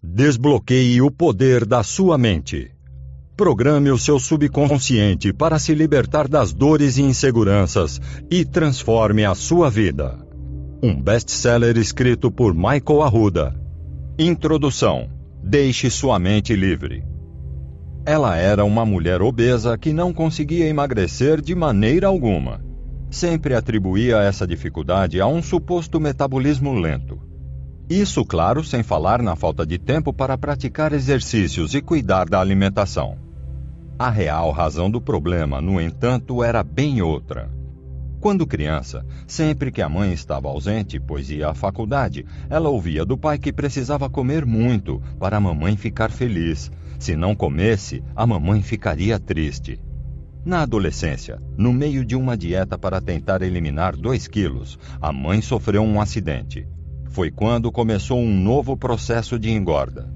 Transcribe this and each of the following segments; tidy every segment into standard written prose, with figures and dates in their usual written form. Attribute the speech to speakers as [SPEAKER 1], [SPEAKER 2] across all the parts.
[SPEAKER 1] Desbloqueie o poder da sua mente. Programe o seu subconsciente para se libertar das dores e inseguranças e transforme a sua vida. Um best-seller escrito por Michael Arruda. Introdução. Deixe sua mente livre. Ela era uma mulher obesa que não conseguia emagrecer de maneira alguma. Sempre atribuía essa dificuldade a um suposto metabolismo lento. Isso, claro, sem falar na falta de tempo para praticar exercícios e cuidar da alimentação. A real razão do problema, no entanto, era bem outra. Quando criança, sempre que a mãe estava ausente, pois ia à faculdade, ela ouvia do pai que precisava comer muito para a mamãe ficar feliz. Se não comesse, a mamãe ficaria triste. Na adolescência, no meio de uma dieta para tentar eliminar 2 quilos, a mãe sofreu um acidente. Foi quando começou um novo processo de engorda.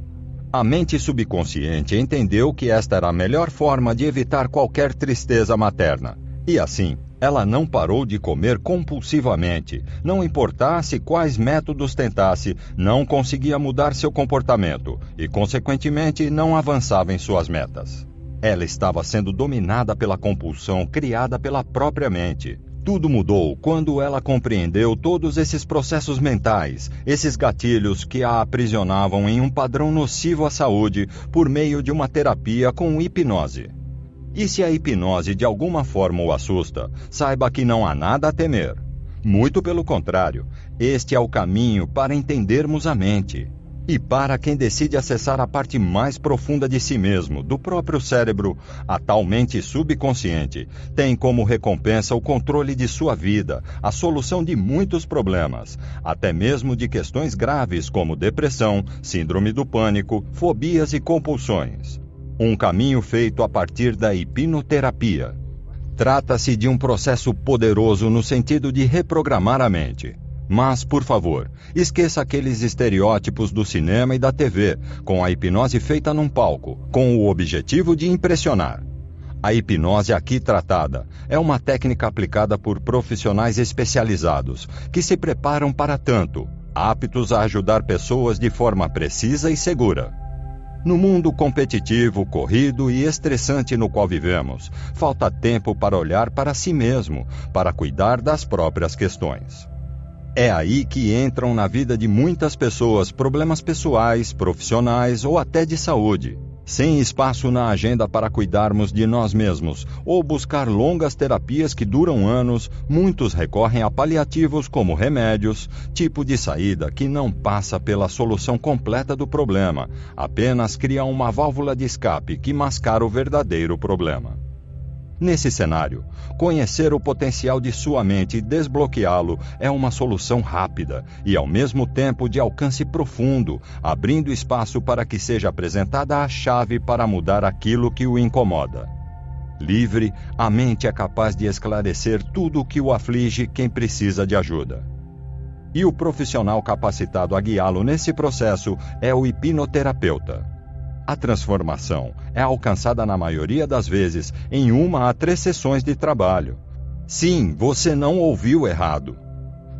[SPEAKER 1] A mente subconsciente entendeu que esta era a melhor forma de evitar qualquer tristeza materna. E assim, ela não parou de comer compulsivamente. Não importasse quais métodos tentasse, não conseguia mudar seu comportamento e, consequentemente, não avançava em suas metas. Ela estava sendo dominada pela compulsão criada pela própria mente. Tudo mudou quando ela compreendeu todos esses processos mentais, esses gatilhos que a aprisionavam em um padrão nocivo à saúde por meio de uma terapia com hipnose. E se a hipnose de alguma forma o assusta, saiba que não há nada a temer. Muito pelo contrário, este é o caminho para entendermos a mente. E para quem decide acessar a parte mais profunda de si mesmo, do próprio cérebro, a tal mente subconsciente, tem como recompensa o controle de sua vida, a solução de muitos problemas, até mesmo de questões graves como depressão, síndrome do pânico, fobias e compulsões. Um caminho feito a partir da hipnoterapia. Trata-se de um processo poderoso no sentido de reprogramar a mente. Mas, por favor, esqueça aqueles estereótipos do cinema e da TV, com a hipnose feita num palco, com o objetivo de impressionar. A hipnose aqui tratada é uma técnica aplicada por profissionais especializados, que se preparam para tanto, aptos a ajudar pessoas de forma precisa e segura. No mundo competitivo, corrido e estressante no qual vivemos, falta tempo para olhar para si mesmo, para cuidar das próprias questões. É aí que entram na vida de muitas pessoas problemas pessoais, profissionais ou até de saúde. Sem espaço na agenda para cuidarmos de nós mesmos ou buscar longas terapias que duram anos, muitos recorrem a paliativos como remédios, tipo de saída que não passa pela solução completa do problema, apenas cria uma válvula de escape que mascara o verdadeiro problema. Nesse cenário, conhecer o potencial de sua mente e desbloqueá-lo é uma solução rápida e, ao mesmo tempo, de alcance profundo, abrindo espaço para que seja apresentada a chave para mudar aquilo que o incomoda. Livre, a mente é capaz de esclarecer tudo o que o aflige quem precisa de ajuda. E o profissional capacitado a guiá-lo nesse processo é o hipnoterapeuta. A transformação é alcançada na maioria das vezes em 1 a 3 sessões de trabalho. Sim, você não ouviu errado.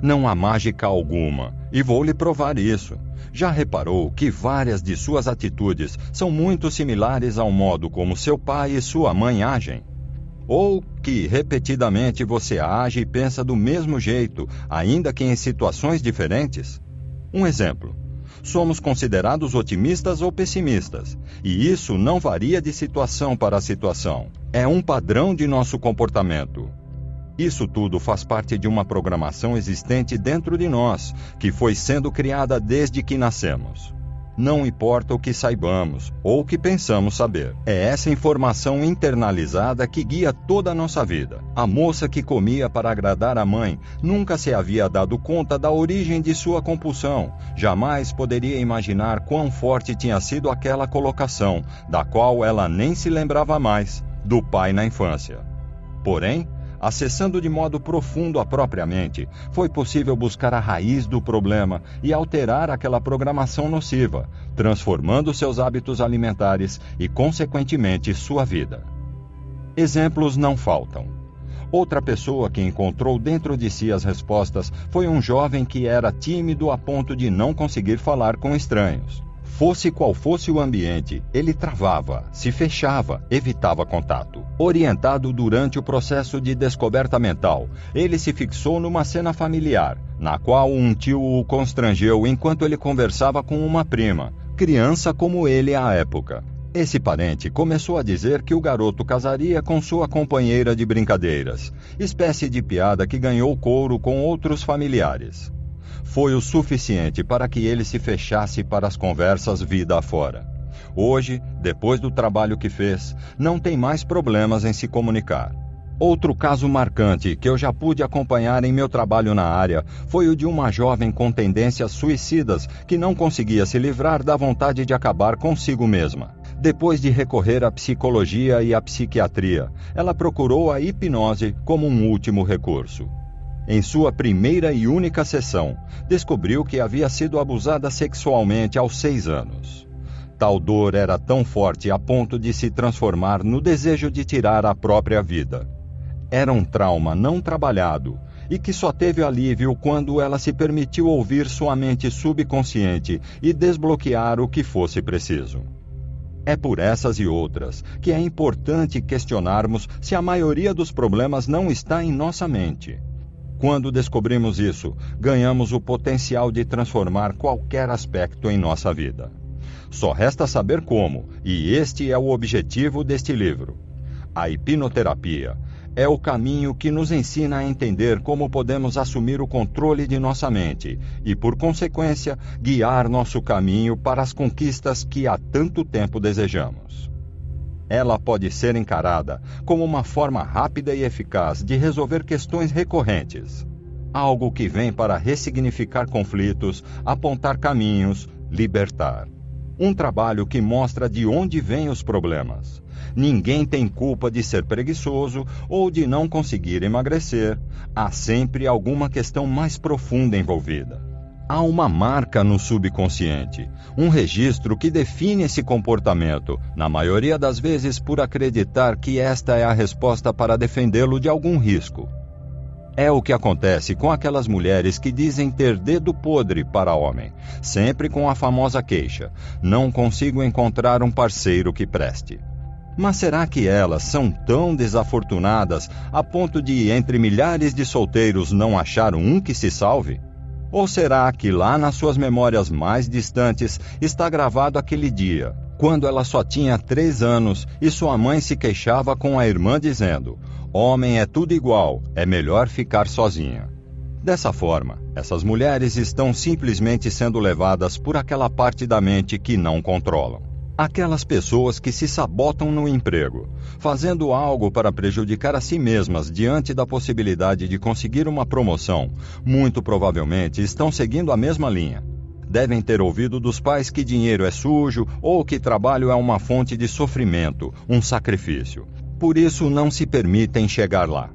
[SPEAKER 1] Não há mágica alguma, e vou lhe provar isso. Já reparou que várias de suas atitudes são muito similares ao modo como seu pai e sua mãe agem? Ou que, repetidamente, você age e pensa do mesmo jeito, ainda que em situações diferentes? Um exemplo. Somos considerados otimistas ou pessimistas, e isso não varia de situação para situação. É um padrão de nosso comportamento. Isso tudo faz parte de uma programação existente dentro de nós, que foi sendo criada desde que nascemos. Não importa o que saibamos ou o que pensamos saber. É essa informação internalizada que guia toda a nossa vida. A moça que comia para agradar a mãe nunca se havia dado conta da origem de sua compulsão. Jamais poderia imaginar quão forte tinha sido aquela colocação, da qual ela nem se lembrava mais, do pai na infância. Porém, acessando de modo profundo a própria mente, foi possível buscar a raiz do problema e alterar aquela programação nociva, transformando seus hábitos alimentares e, consequentemente, sua vida. Exemplos não faltam. Outra pessoa que encontrou dentro de si as respostas foi um jovem que era tímido a ponto de não conseguir falar com estranhos. Fosse qual fosse o ambiente, ele travava, se fechava, evitava contato. Orientado durante o processo de descoberta mental, ele se fixou numa cena familiar, na qual um tio o constrangeu enquanto ele conversava com uma prima, criança como ele à época. Esse parente começou a dizer que o garoto casaria com sua companheira de brincadeiras, espécie de piada que ganhou couro com outros familiares. Foi o suficiente para que ele se fechasse para as conversas vida afora. Hoje, depois do trabalho que fez, não tem mais problemas em se comunicar. Outro caso marcante que eu já pude acompanhar em meu trabalho na área foi o de uma jovem com tendências suicidas que não conseguia se livrar da vontade de acabar consigo mesma. Depois de recorrer à psicologia e à psiquiatria, ela procurou a hipnose como um último recurso. Em sua primeira e única sessão, descobriu que havia sido abusada sexualmente aos 6 anos. Tal dor era tão forte a ponto de se transformar no desejo de tirar a própria vida. Era um trauma não trabalhado e que só teve alívio quando ela se permitiu ouvir sua mente subconsciente e desbloquear o que fosse preciso. É por essas e outras que é importante questionarmos se a maioria dos problemas não está em nossa mente. Quando descobrimos isso, ganhamos o potencial de transformar qualquer aspecto em nossa vida. Só resta saber como, e este é o objetivo deste livro. A hipnoterapia é o caminho que nos ensina a entender como podemos assumir o controle de nossa mente e, por consequência, guiar nosso caminho para as conquistas que há tanto tempo desejamos. Ela pode ser encarada como uma forma rápida e eficaz de resolver questões recorrentes. Algo que vem para ressignificar conflitos, apontar caminhos, libertar. Um trabalho que mostra de onde vêm os problemas. Ninguém tem culpa de ser preguiçoso ou de não conseguir emagrecer. Há sempre alguma questão mais profunda envolvida. Há uma marca no subconsciente, um registro que define esse comportamento, na maioria das vezes por acreditar que esta é a resposta para defendê-lo de algum risco. É o que acontece com aquelas mulheres que dizem ter dedo podre para homem, sempre com a famosa queixa: não consigo encontrar um parceiro que preste. Mas será que elas são tão desafortunadas a ponto de, entre milhares de solteiros, não achar um que se salve? Ou será que lá nas suas memórias mais distantes está gravado aquele dia, quando ela só tinha 3 anos e sua mãe se queixava com a irmã dizendo: homem é tudo igual, é melhor ficar sozinha. Dessa forma, essas mulheres estão simplesmente sendo levadas por aquela parte da mente que não controlam. Aquelas pessoas que se sabotam no emprego, fazendo algo para prejudicar a si mesmas diante da possibilidade de conseguir uma promoção, muito provavelmente estão seguindo a mesma linha. Devem ter ouvido dos pais que dinheiro é sujo ou que trabalho é uma fonte de sofrimento, um sacrifício. Por isso não se permitem chegar lá.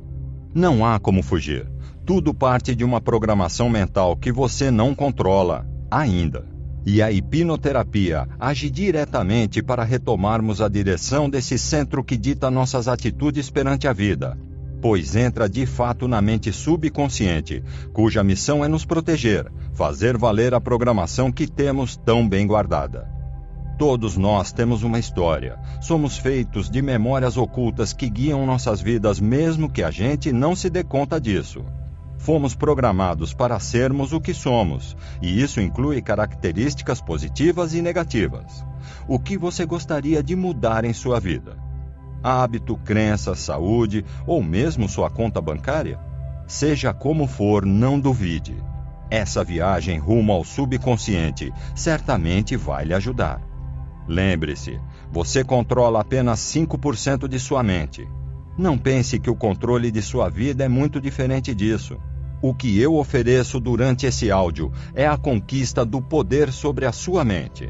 [SPEAKER 1] Não há como fugir. Tudo parte de uma programação mental que você não controla ainda. E a hipnoterapia age diretamente para retomarmos a direção desse centro que dita nossas atitudes perante a vida, pois entra de fato na mente subconsciente, cuja missão é nos proteger, fazer valer a programação que temos tão bem guardada. Todos nós temos uma história, somos feitos de memórias ocultas que guiam nossas vidas mesmo que a gente não se dê conta disso. Fomos programados para sermos o que somos, e isso inclui características positivas e negativas. O que você gostaria de mudar em sua vida? Hábito, crença, saúde ou mesmo sua conta bancária? Seja como for, não duvide. Essa viagem rumo ao subconsciente certamente vai lhe ajudar. Lembre-se, você controla apenas 5% de sua mente. Não pense que o controle de sua vida é muito diferente disso. O que eu ofereço durante esse áudio é a conquista do poder sobre a sua mente.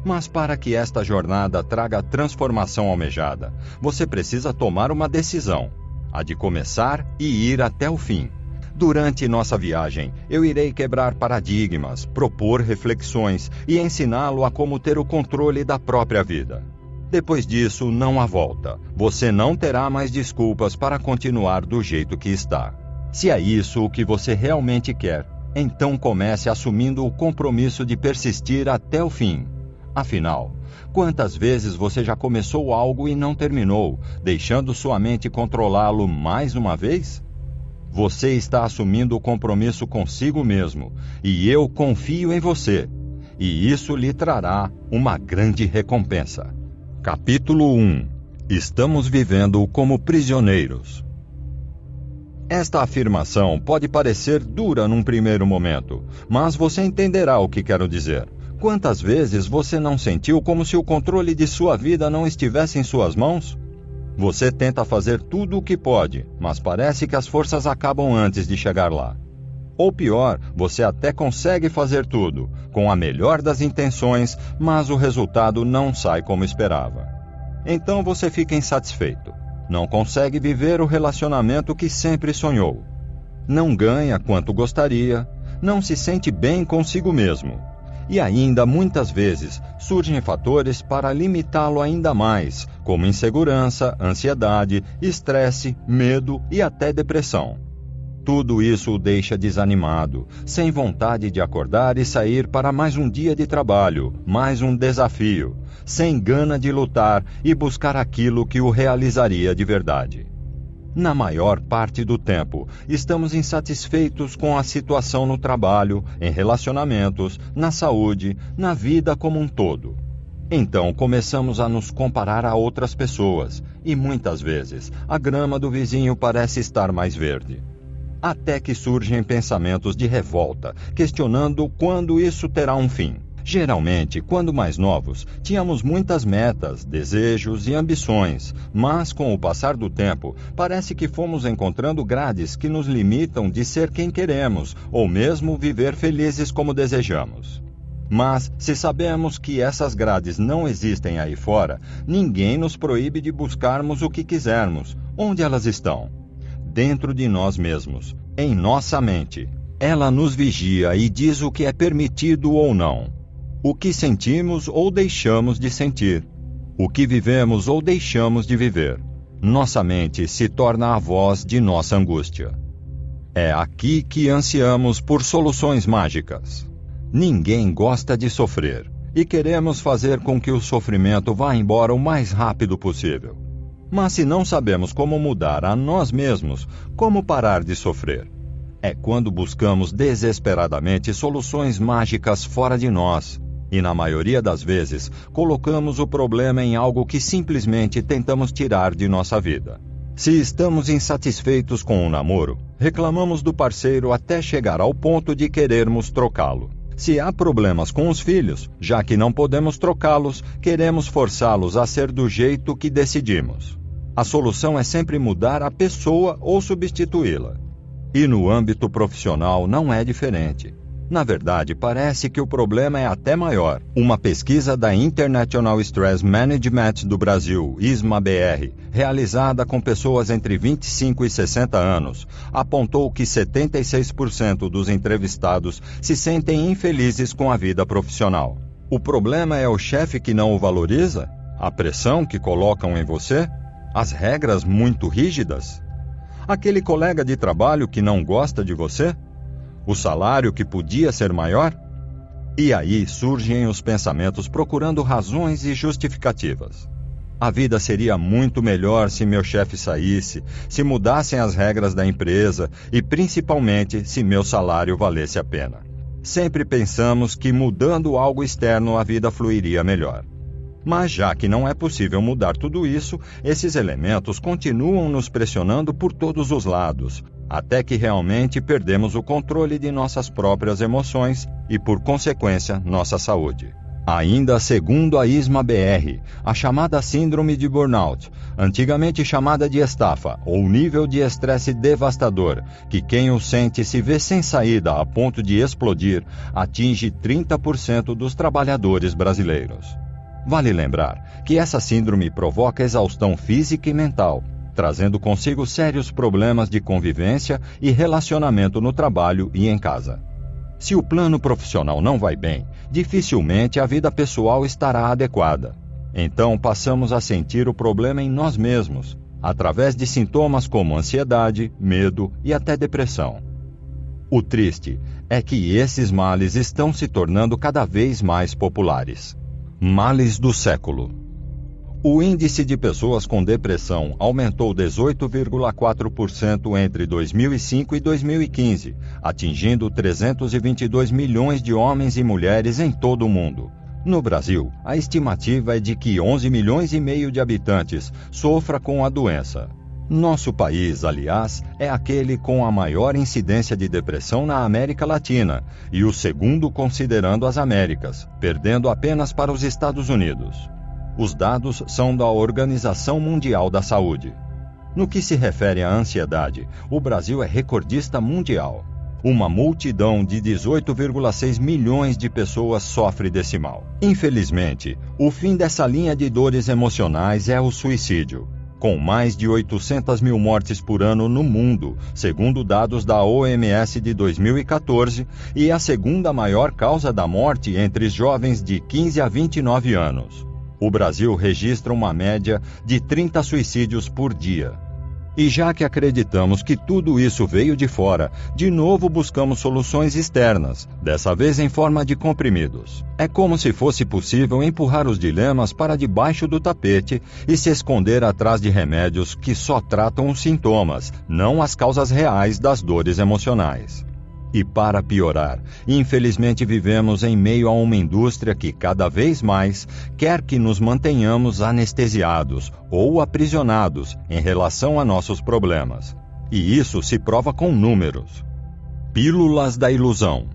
[SPEAKER 1] Mas para que esta jornada traga a transformação almejada, você precisa tomar uma decisão, a de começar e ir até o fim. Durante nossa viagem, eu irei quebrar paradigmas, propor reflexões e ensiná-lo a como ter o controle da própria vida. Depois disso, não há volta. Você não terá mais desculpas para continuar do jeito que está. Se é isso o que você realmente quer, então comece assumindo o compromisso de persistir até o fim. Afinal, quantas vezes você já começou algo e não terminou, deixando sua mente controlá-lo mais uma vez? Você está assumindo o compromisso consigo mesmo, e eu confio em você. E isso lhe trará uma grande recompensa. Capítulo 1. Estamos vivendo como prisioneiros. Esta afirmação pode parecer dura num primeiro momento, mas você entenderá o que quero dizer. Quantas vezes você não sentiu como se o controle de sua vida não estivesse em suas mãos? Você tenta fazer tudo o que pode, mas parece que as forças acabam antes de chegar lá. Ou pior, você até consegue fazer tudo, com a melhor das intenções, mas o resultado não sai como esperava. Então você fica insatisfeito. Não consegue viver o relacionamento que sempre sonhou. Não ganha quanto gostaria, não se sente bem consigo mesmo. E ainda, muitas vezes, surgem fatores para limitá-lo ainda mais, como insegurança, ansiedade, estresse, medo e até depressão. Tudo isso o deixa desanimado, sem vontade de acordar e sair para mais um dia de trabalho, mais um desafio, sem gana de lutar e buscar aquilo que o realizaria de verdade. Na maior parte do tempo, estamos insatisfeitos com a situação no trabalho, em relacionamentos, na saúde, na vida como um todo. Então começamos a nos comparar a outras pessoas, e muitas vezes a grama do vizinho parece estar mais verde. Até que surgem pensamentos de revolta, questionando quando isso terá um fim. Geralmente, quando mais novos, tínhamos muitas metas, desejos e ambições, mas com o passar do tempo, parece que fomos encontrando grades que nos limitam de ser quem queremos, ou mesmo viver felizes como desejamos. Mas, se sabemos que essas grades não existem aí fora, ninguém nos proíbe de buscarmos o que quisermos. Onde elas estão? Dentro de nós mesmos, em nossa mente. Ela nos vigia e diz o que é permitido ou não. O que sentimos ou deixamos de sentir. O que vivemos ou deixamos de viver. Nossa mente se torna a voz de nossa angústia. É aqui que ansiamos por soluções mágicas. Ninguém gosta de sofrer, e queremos fazer com que o sofrimento vá embora o mais rápido possível. Mas se não sabemos como mudar a nós mesmos, como parar de sofrer? É quando buscamos desesperadamente soluções mágicas fora de nós. E na maioria das vezes, colocamos o problema em algo que simplesmente tentamos tirar de nossa vida. Se estamos insatisfeitos com o namoro, reclamamos do parceiro até chegar ao ponto de querermos trocá-lo. Se há problemas com os filhos, já que não podemos trocá-los, queremos forçá-los a ser do jeito que decidimos. A solução é sempre mudar a pessoa ou substituí-la. E no âmbito profissional não é diferente. Na verdade, parece que o problema é até maior. Uma pesquisa da International Stress Management do Brasil, ISMA-BR, realizada com pessoas entre 25 e 60 anos, apontou que 76% dos entrevistados se sentem infelizes com a vida profissional. O problema é o chefe que não o valoriza? A pressão que colocam em você? As regras muito rígidas? Aquele colega de trabalho que não gosta de você? O salário que podia ser maior? E aí surgem os pensamentos procurando razões e justificativas. A vida seria muito melhor se meu chefe saísse, se mudassem as regras da empresa e principalmente se meu salário valesse a pena. Sempre pensamos que mudando algo externo a vida fluiria melhor. Mas já que não é possível mudar tudo isso, esses elementos continuam nos pressionando por todos os lados, até que realmente perdemos o controle de nossas próprias emoções e, por consequência, nossa saúde. Ainda segundo a ISMA-BR, a chamada síndrome de burnout, antigamente chamada de estafa, ou nível de estresse devastador, que quem o sente se vê sem saída a ponto de explodir, atinge 30% dos trabalhadores brasileiros. Vale lembrar que essa síndrome provoca exaustão física e mental, trazendo consigo sérios problemas de convivência e relacionamento no trabalho e em casa. Se o plano profissional não vai bem, dificilmente a vida pessoal estará adequada. Então passamos a sentir o problema em nós mesmos, através de sintomas como ansiedade, medo e até depressão. O triste é que esses males estão se tornando cada vez mais populares. Males do século. O índice de pessoas com depressão aumentou 18,4% entre 2005 e 2015, atingindo 322 milhões de homens e mulheres em todo o mundo. No Brasil, a estimativa é de que 11 milhões e meio de habitantes sofram com a doença. Nosso país, aliás, é aquele com a maior incidência de depressão na América Latina e o segundo considerando as Américas, perdendo apenas para os Estados Unidos. Os dados são da Organização Mundial da Saúde. No que se refere à ansiedade, o Brasil é recordista mundial. Uma multidão de 18,6 milhões de pessoas sofre desse mal. Infelizmente, o fim dessa linha de dores emocionais é o suicídio, com mais de 800 mil mortes por ano no mundo, segundo dados da OMS de 2014, e a segunda maior causa da morte entre jovens de 15 a 29 anos. O Brasil registra uma média de 30 suicídios por dia. E já que acreditamos que tudo isso veio de fora, de novo buscamos soluções externas, dessa vez em forma de comprimidos. É como se fosse possível empurrar os dilemas para debaixo do tapete e se esconder atrás de remédios que só tratam os sintomas, não as causas reais das dores emocionais. E para piorar, infelizmente vivemos em meio a uma indústria que cada vez mais quer que nos mantenhamos anestesiados ou aprisionados em relação a nossos problemas. E isso se prova com números. Pílulas da ilusão.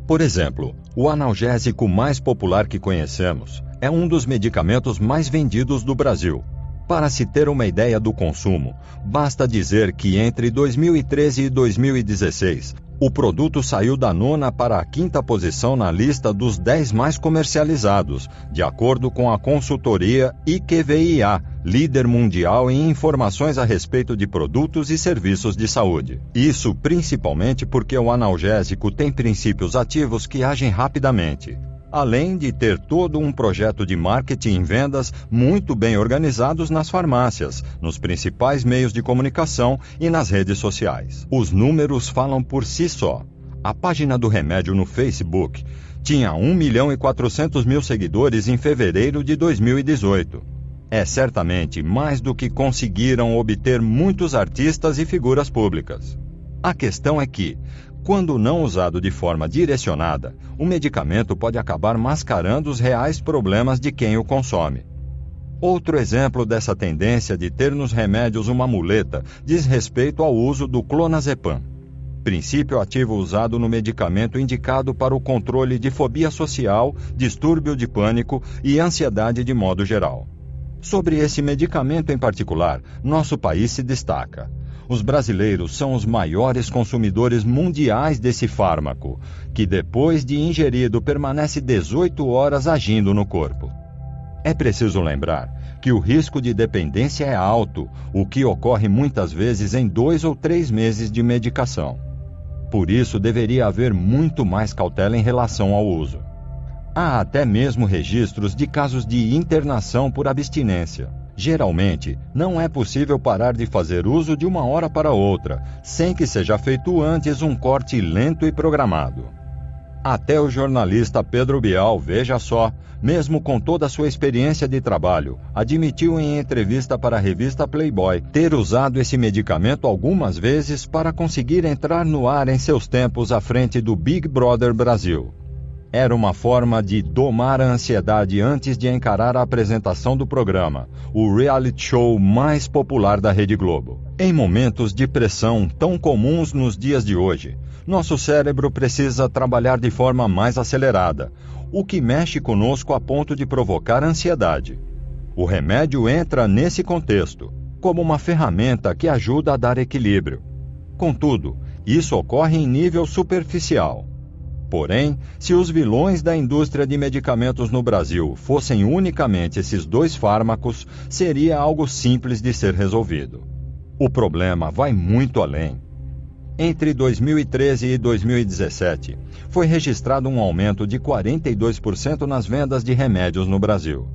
[SPEAKER 1] Por exemplo, o analgésico mais popular que conhecemos é um dos medicamentos mais vendidos do Brasil. Para se ter uma ideia do consumo, basta dizer que entre 2013 e 2016, o produto saiu da 9ª para a 5ª posição na lista dos 10 mais comercializados, de acordo com a consultoria IQVIA, líder mundial em informações a respeito de produtos e serviços de saúde. Isso principalmente porque o analgésico tem princípios ativos que agem rapidamente, além de ter todo um projeto de marketing e vendas muito bem organizados nas farmácias, nos principais meios de comunicação e nas redes sociais. Os números falam por si só. A página do remédio no Facebook tinha 1.400.000 seguidores em fevereiro de 2018. É certamente mais do que conseguiram obter muitos artistas e figuras públicas. A questão é que, quando não usado de forma direcionada, o medicamento pode acabar mascarando os reais problemas de quem o consome. Outro exemplo dessa tendência de ter nos remédios uma muleta diz respeito ao uso do clonazepam, princípio ativo usado no medicamento indicado para o controle de fobia social, distúrbio de pânico e ansiedade de modo geral. Sobre esse medicamento em particular, nosso país se destaca. Os brasileiros são os maiores consumidores mundiais desse fármaco, que depois de ingerido permanece 18 horas agindo no corpo. É preciso lembrar que o risco de dependência é alto, o que ocorre muitas vezes em 2 ou 3 meses de medicação. Por isso, deveria haver muito mais cautela em relação ao uso. Há até mesmo registros de casos de internação por abstinência. Geralmente, não é possível parar de fazer uso de uma hora para outra, sem que seja feito antes um corte lento e programado. Até o jornalista Pedro Bial, veja só, mesmo com toda a sua experiência de trabalho, admitiu em entrevista para a revista Playboy ter usado esse medicamento algumas vezes para conseguir entrar no ar em seus tempos à frente do Big Brother Brasil. Era uma forma de domar a ansiedade antes de encarar a apresentação do programa, o reality show mais popular da Rede Globo. Em momentos de pressão tão comuns nos dias de hoje, nosso cérebro precisa trabalhar de forma mais acelerada, o que mexe conosco a ponto de provocar ansiedade. O remédio entra nesse contexto, como uma ferramenta que ajuda a dar equilíbrio. Contudo, isso ocorre em nível superficial. Porém, se os vilões da indústria de medicamentos no Brasil fossem unicamente esses 2 fármacos, seria algo simples de ser resolvido. O problema vai muito além. Entre 2013 e 2017, foi registrado um aumento de 42% nas vendas de remédios no Brasil.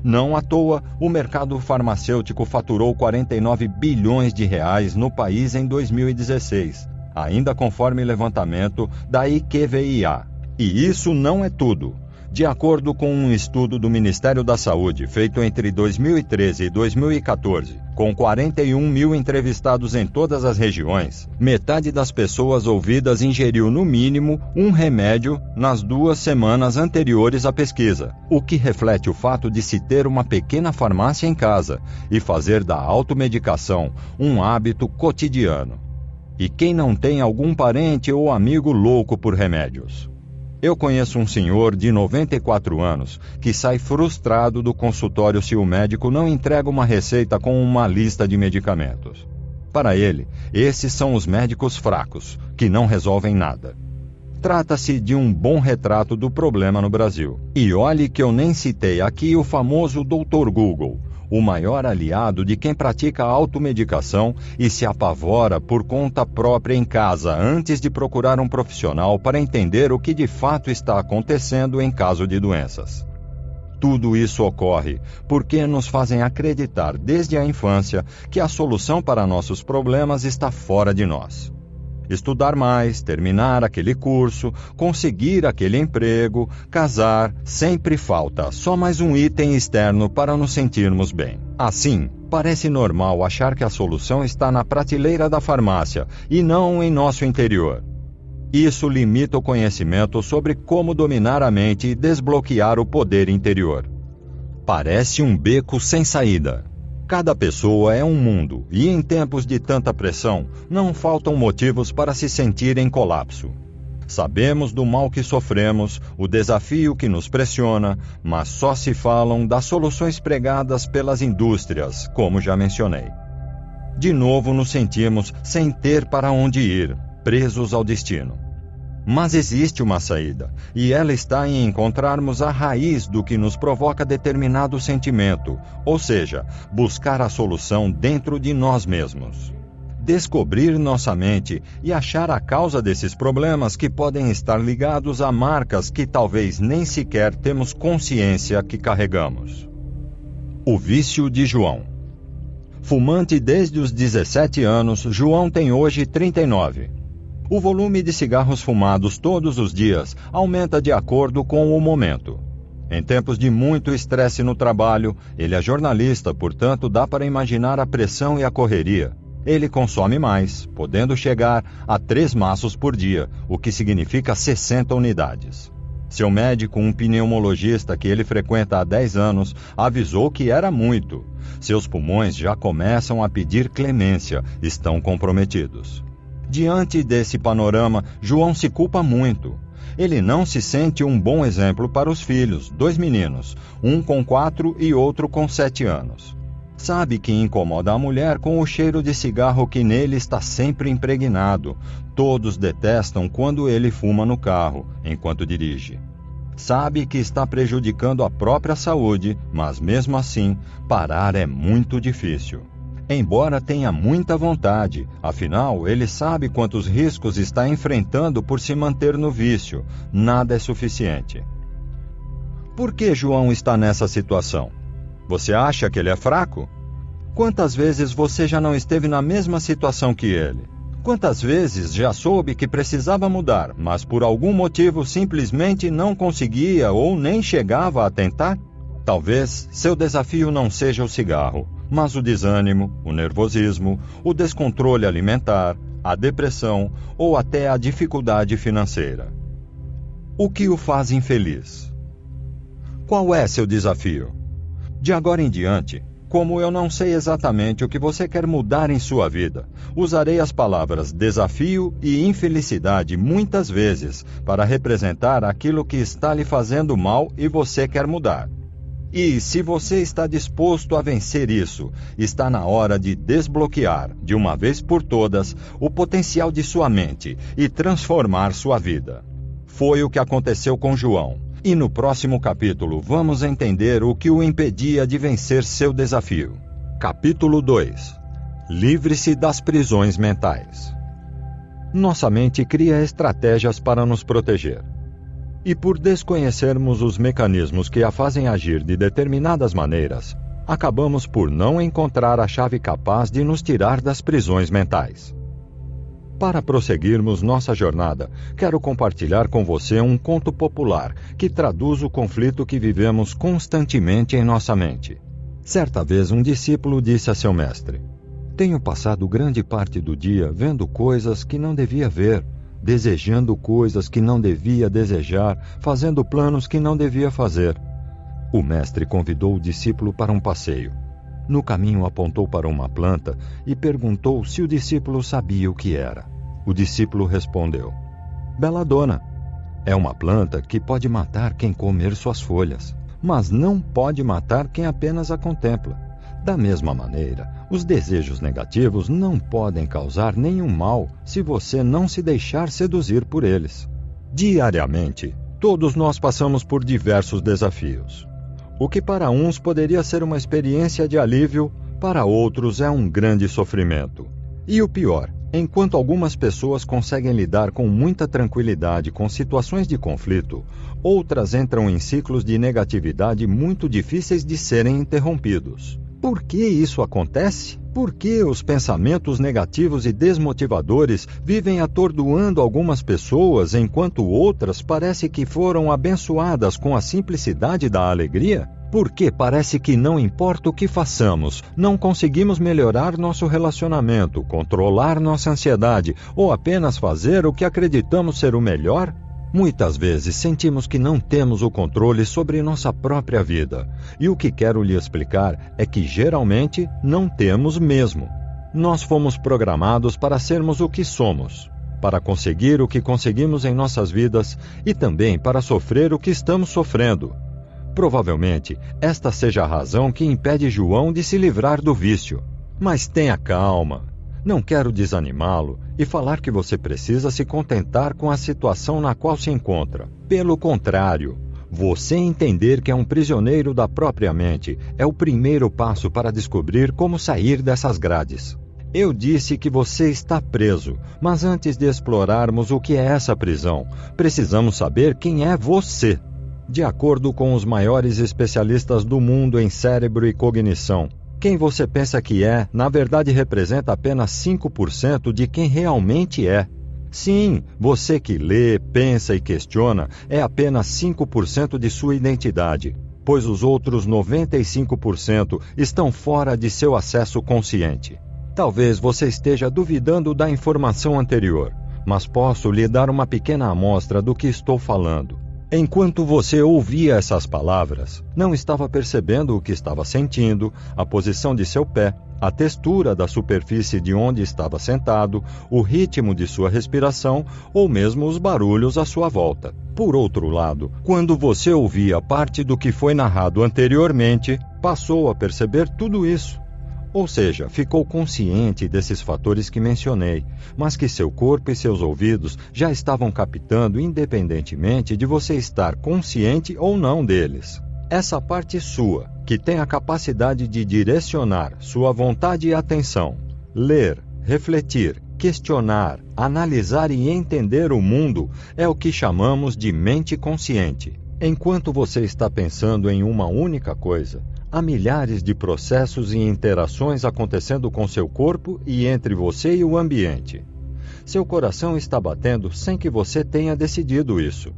[SPEAKER 1] Não à toa, o mercado farmacêutico faturou 49 bilhões de reais no país em 2016, ainda conforme levantamento da IQVIA. E isso não é tudo. De acordo com um estudo do Ministério da Saúde, feito entre 2013 e 2014, com 41 mil entrevistados em todas as regiões, metade das pessoas ouvidas ingeriu no mínimo um remédio nas 2 semanas anteriores à pesquisa, o que reflete o fato de se ter uma pequena farmácia em casa e fazer da automedicação um hábito cotidiano. E quem não tem algum parente ou amigo louco por remédios? Eu conheço um senhor de 94 anos que sai frustrado do consultório se o médico não entrega uma receita com uma lista de medicamentos. Para ele, esses são os médicos fracos, que não resolvem nada. Trata-se de um bom retrato do problema no Brasil. E olhe que eu nem citei aqui o famoso Dr. Google, o maior aliado de quem pratica automedicação e se apavora por conta própria em casa antes de procurar um profissional para entender o que de fato está acontecendo em caso de doenças. Tudo isso ocorre porque nos fazem acreditar desde a infância que a solução para nossos problemas está fora de nós. Estudar mais, terminar aquele curso, conseguir aquele emprego, casar, sempre falta só mais um item externo para nos sentirmos bem. Assim, parece normal achar que a solução está na prateleira da farmácia e não em nosso interior. Isso limita o conhecimento sobre como dominar a mente e desbloquear o poder interior. Parece um beco sem saída. Cada pessoa é um mundo, e em tempos de tanta pressão, não faltam motivos para se sentir em colapso. Sabemos do mal que sofremos, o desafio que nos pressiona, mas só se falam das soluções pregadas pelas indústrias, como já mencionei. De novo nos sentimos sem ter para onde ir, presos ao destino. Mas existe uma saída, e ela está em encontrarmos a raiz do que nos provoca determinado sentimento, ou seja, buscar a solução dentro de nós mesmos. Descobrir nossa mente e achar a causa desses problemas que podem estar ligados a marcas que talvez nem sequer temos consciência que carregamos. O vício de João. Fumante desde os 17 anos, João tem hoje 39. O volume de cigarros fumados todos os dias aumenta de acordo com o momento. Em tempos de muito estresse no trabalho, ele é jornalista, portanto dá para imaginar a pressão e a correria. Ele consome mais, podendo chegar a 3 maços por dia, o que significa 60 unidades. Seu médico, um pneumologista que ele frequenta há 10 anos, avisou que era muito. Seus pulmões já começam a pedir clemência, estão comprometidos. Diante desse panorama, João se culpa muito. Ele não se sente um bom exemplo para os filhos, 2 meninos, um com 4 e outro com 7 anos. Sabe que incomoda a mulher com o cheiro de cigarro que nele está sempre impregnado. Todos detestam quando ele fuma no carro, enquanto dirige. Sabe que está prejudicando a própria saúde, mas mesmo assim, parar é muito difícil. Embora tenha muita vontade, afinal, ele sabe quantos riscos está enfrentando por se manter no vício. Nada é suficiente. Por que João está nessa situação? Você acha que ele é fraco? Quantas vezes você já não esteve na mesma situação que ele? Quantas vezes já soube que precisava mudar, mas por algum motivo simplesmente não conseguia ou nem chegava a tentar? Talvez seu desafio não seja o cigarro, mas o desânimo, o nervosismo, o descontrole alimentar, a depressão ou até a dificuldade financeira. O que o faz infeliz? Qual é seu desafio? De agora em diante, como eu não sei exatamente o que você quer mudar em sua vida, usarei as palavras desafio e infelicidade muitas vezes para representar aquilo que está lhe fazendo mal e você quer mudar. E se você está disposto a vencer isso, está na hora de desbloquear, de uma vez por todas, o potencial de sua mente e transformar sua vida. Foi o que aconteceu com João. E no próximo capítulo vamos entender o que o impedia de vencer seu desafio. Capítulo 2. Livre-se das prisões mentais. Nossa mente cria estratégias para nos proteger. E por desconhecermos os mecanismos que a fazem agir de determinadas maneiras, acabamos por não encontrar a chave capaz de nos tirar das prisões mentais. Para prosseguirmos nossa jornada, quero compartilhar com você um conto popular que traduz o conflito que vivemos constantemente em nossa mente. Certa vez, um discípulo disse a seu mestre: "Tenho passado grande parte do dia vendo coisas que não devia ver, desejando coisas que não devia desejar, fazendo planos que não devia fazer." O mestre convidou o discípulo para um passeio. No caminho apontou para uma planta e perguntou se o discípulo sabia o que era. O discípulo respondeu: "Beladona, é uma planta que pode matar quem comer suas folhas, mas não pode matar quem apenas a contempla. Da mesma maneira, os desejos negativos não podem causar nenhum mal se você não se deixar seduzir por eles." Diariamente, todos nós passamos por diversos desafios. O que para uns poderia ser uma experiência de alívio, para outros é um grande sofrimento. E o pior, enquanto algumas pessoas conseguem lidar com muita tranquilidade com situações de conflito, outras entram em ciclos de negatividade muito difíceis de serem interrompidos. Por que isso acontece? Por que os pensamentos negativos e desmotivadores vivem atordoando algumas pessoas, enquanto outras parece que foram abençoadas com a simplicidade da alegria? Porque parece que não importa o que façamos, não conseguimos melhorar nosso relacionamento, controlar nossa ansiedade ou apenas fazer o que acreditamos ser o melhor? Muitas vezes sentimos que não temos o controle sobre nossa própria vida. E o que quero lhe explicar é que geralmente não temos mesmo. Nós fomos programados para sermos o que somos, para conseguir o que conseguimos em nossas vidas e também para sofrer o que estamos sofrendo. Provavelmente, esta seja a razão que impede João de se livrar do vício. Mas tenha calma. Não quero desanimá-lo e falar que você precisa se contentar com a situação na qual se encontra. Pelo contrário, você entender que é um prisioneiro da própria mente é o primeiro passo para descobrir como sair dessas grades. Eu disse que você está preso, mas antes de explorarmos o que é essa prisão, precisamos saber quem é você. De acordo com os maiores especialistas do mundo em cérebro e cognição, quem você pensa que é, na verdade representa apenas 5% de quem realmente é. Sim, você que lê, pensa e questiona é apenas 5% de sua identidade, pois os outros 95% estão fora de seu acesso consciente. Talvez você esteja duvidando da informação anterior, mas posso lhe dar uma pequena amostra do que estou falando. Enquanto você ouvia essas palavras, não estava percebendo o que estava sentindo, a posição de seu pé, a textura da superfície de onde estava sentado, o ritmo de sua respiração ou mesmo os barulhos à sua volta. Por outro lado, quando você ouvia parte do que foi narrado anteriormente, passou a perceber tudo isso. Ou seja, ficou consciente desses fatores que mencionei, mas que seu corpo e seus ouvidos já estavam captando independentemente de você estar consciente ou não deles. Essa parte sua, que tem a capacidade de direcionar sua vontade e atenção, ler, refletir, questionar, analisar e entender o mundo, é o que chamamos de mente consciente. Enquanto você está pensando em uma única coisa, há milhares de processos e interações acontecendo com seu corpo e entre você e o ambiente. Seu coração está batendo sem que você tenha decidido isso.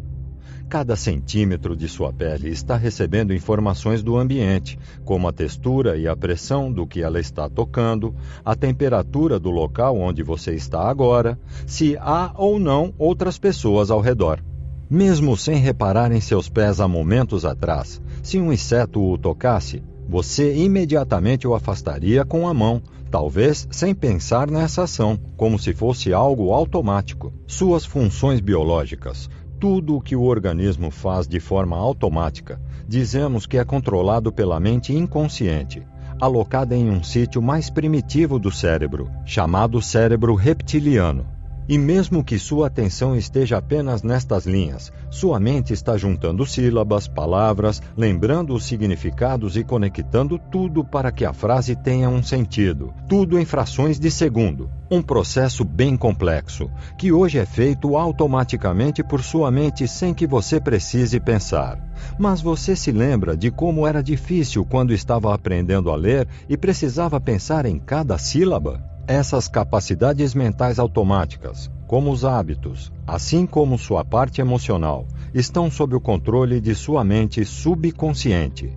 [SPEAKER 1] Cada centímetro de sua pele está recebendo informações do ambiente, como a textura e a pressão do que ela está tocando, a temperatura do local onde você está agora, se há ou não outras pessoas ao redor. Mesmo sem reparar em seus pés há momentos atrás, se um inseto o tocasse, você imediatamente o afastaria com a mão, talvez sem pensar nessa ação, como se fosse algo automático. Suas funções biológicas, tudo o que o organismo faz de forma automática, dizemos que é controlado pela mente inconsciente, alocada em um sítio mais primitivo do cérebro, chamado cérebro reptiliano. E mesmo que sua atenção esteja apenas nestas linhas, sua mente está juntando sílabas, palavras, lembrando os significados e conectando tudo para que a frase tenha um sentido. Tudo em frações de segundo. Um processo bem complexo, que hoje é feito automaticamente por sua mente sem que você precise pensar. Mas você se lembra de como era difícil quando estava aprendendo a ler e precisava pensar em cada sílaba? Essas capacidades mentais automáticas, como os hábitos, assim como sua parte emocional, estão sob o controle de sua mente subconsciente.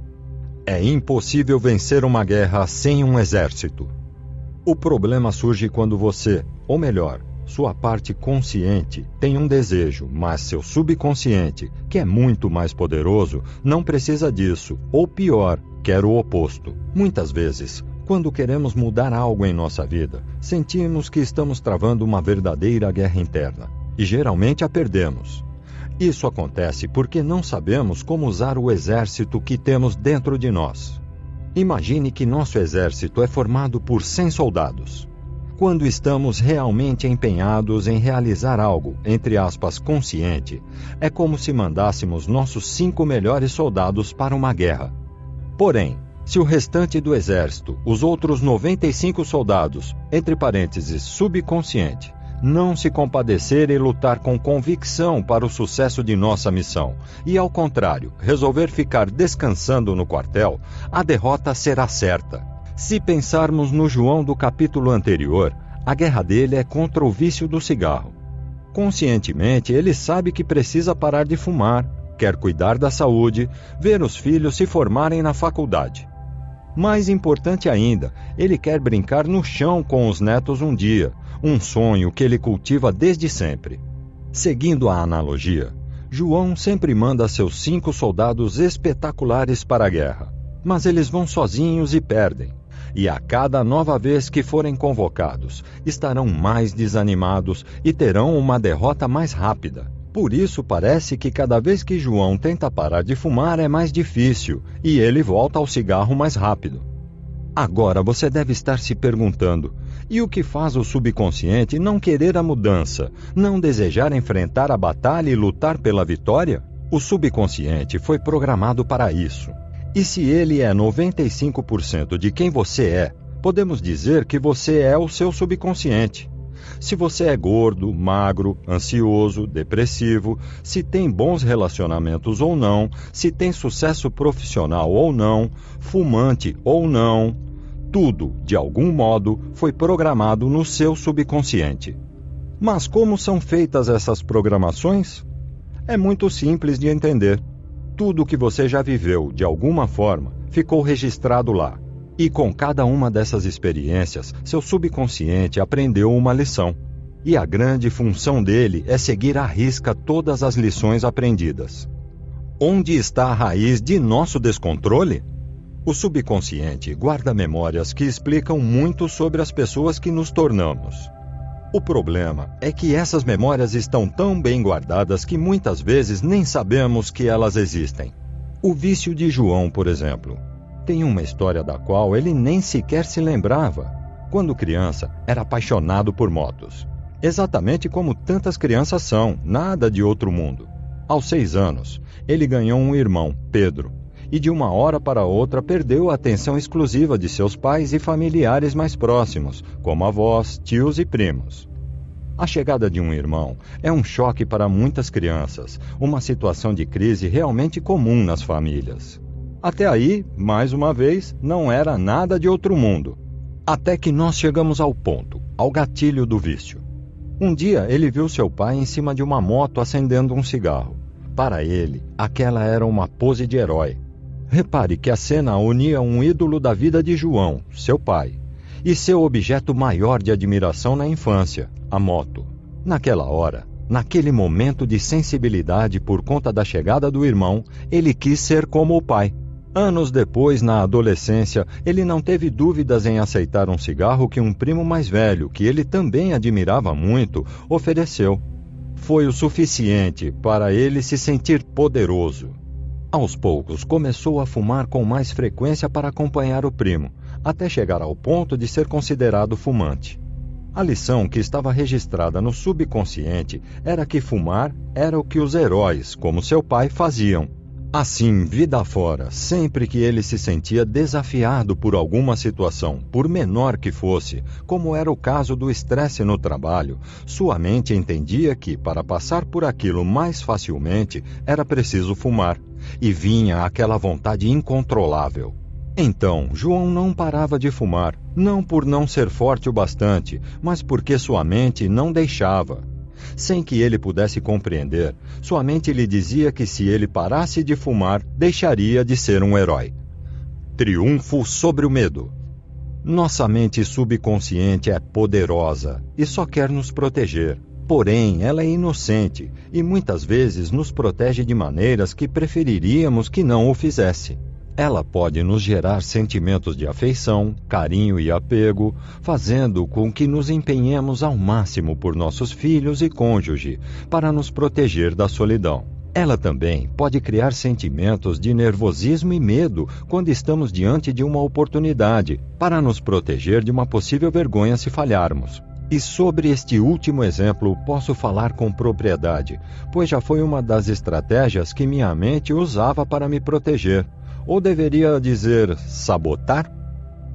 [SPEAKER 1] É impossível vencer uma guerra sem um exército. O problema surge quando você, ou melhor, sua parte consciente, tem um desejo, mas seu subconsciente, que é muito mais poderoso, não precisa disso, ou pior, quer o oposto. Muitas vezes, quando queremos mudar algo em nossa vida, sentimos que estamos travando uma verdadeira guerra interna, e geralmente a perdemos. Isso acontece porque não sabemos como usar o exército que temos dentro de nós. Imagine que nosso exército é formado por 100 soldados. Quando estamos realmente empenhados em realizar algo, entre aspas, consciente, é como se mandássemos nossos 5 melhores soldados para uma guerra. Porém, se o restante do exército, os outros 95 soldados, entre parênteses, subconsciente, não se compadecer e lutar com convicção para o sucesso de nossa missão, e ao contrário, resolver ficar descansando no quartel, a derrota será certa. Se pensarmos no João do capítulo anterior, a guerra dele é contra o vício do cigarro. Conscientemente, ele sabe que precisa parar de fumar, quer cuidar da saúde, ver os filhos se formarem na faculdade. Mais importante ainda, ele quer brincar no chão com os netos um dia, um sonho que ele cultiva desde sempre. Seguindo a analogia, João sempre manda seus 5 soldados espetaculares para a guerra, mas eles vão sozinhos e perdem. E a cada nova vez que forem convocados, estarão mais desanimados e terão uma derrota mais rápida. Por isso parece que cada vez que João tenta parar de fumar é mais difícil, e ele volta ao cigarro mais rápido. Agora você deve estar se perguntando, e o que faz o subconsciente não querer a mudança, não desejar enfrentar a batalha e lutar pela vitória? O subconsciente foi programado para isso. E se ele é 95% de quem você é, podemos dizer que você é o seu subconsciente. Se você é gordo, magro, ansioso, depressivo, se tem bons relacionamentos ou não, se tem sucesso profissional ou não, fumante ou não, tudo, de algum modo, foi programado no seu subconsciente. Mas como são feitas essas programações? É muito simples de entender. Tudo o que você já viveu, de alguma forma, ficou registrado lá. E com cada uma dessas experiências, seu subconsciente aprendeu uma lição. E a grande função dele é seguir à risca todas as lições aprendidas. Onde está a raiz de nosso descontrole? O subconsciente guarda memórias que explicam muito sobre as pessoas que nos tornamos. O problema é que essas memórias estão tão bem guardadas que muitas vezes nem sabemos que elas existem. O vício de João, por exemplo, tem uma história da qual ele nem sequer se lembrava. Quando criança, era apaixonado por motos. Exatamente como tantas crianças são, nada de outro mundo. Aos 6 anos, ele ganhou um irmão, Pedro, e de uma hora para outra perdeu a atenção exclusiva de seus pais e familiares mais próximos, como avós, tios e primos. A chegada de um irmão é um choque para muitas crianças, uma situação de crise realmente comum nas famílias. Até aí, mais uma vez, não era nada de outro mundo. Até que nós chegamos ao ponto, ao gatilho do vício. Um dia ele viu seu pai em cima de uma moto acendendo um cigarro. Para ele, aquela era uma pose de herói. Repare que a cena unia um ídolo da vida de João, seu pai, e seu objeto maior de admiração na infância, a moto. Naquela hora, naquele momento de sensibilidade por conta da chegada do irmão, ele quis ser como o pai. Anos depois, na adolescência, ele não teve dúvidas em aceitar um cigarro que um primo mais velho, que ele também admirava muito, ofereceu. Foi o suficiente para ele se sentir poderoso. Aos poucos, começou a fumar com mais frequência para acompanhar o primo, até chegar ao ponto de ser considerado fumante. A lição que estava registrada no subconsciente era que fumar era o que os heróis, como seu pai, faziam. Assim, vida afora, sempre que ele se sentia desafiado por alguma situação, por menor que fosse, como era o caso do estresse no trabalho, sua mente entendia que, para passar por aquilo mais facilmente, era preciso fumar, e vinha aquela vontade incontrolável. Então, João não parava de fumar, não por não ser forte o bastante, mas porque sua mente não deixava. Sem que ele pudesse compreender, sua mente lhe dizia que se ele parasse de fumar, deixaria de ser um herói. Triunfo sobre o medo. Nossa mente subconsciente é poderosa e só quer nos proteger. Porém, ela é inocente e muitas vezes nos protege de maneiras que preferiríamos que não o fizesse. Ela pode nos gerar sentimentos de afeição, carinho e apego, fazendo com que nos empenhemos ao máximo por nossos filhos e cônjuge, para nos proteger da solidão. Ela também pode criar sentimentos de nervosismo e medo quando estamos diante de uma oportunidade, para nos proteger de uma possível vergonha se falharmos. E sobre este último exemplo posso falar com propriedade, pois já foi uma das estratégias que minha mente usava para me proteger. Ou deveria dizer, sabotar?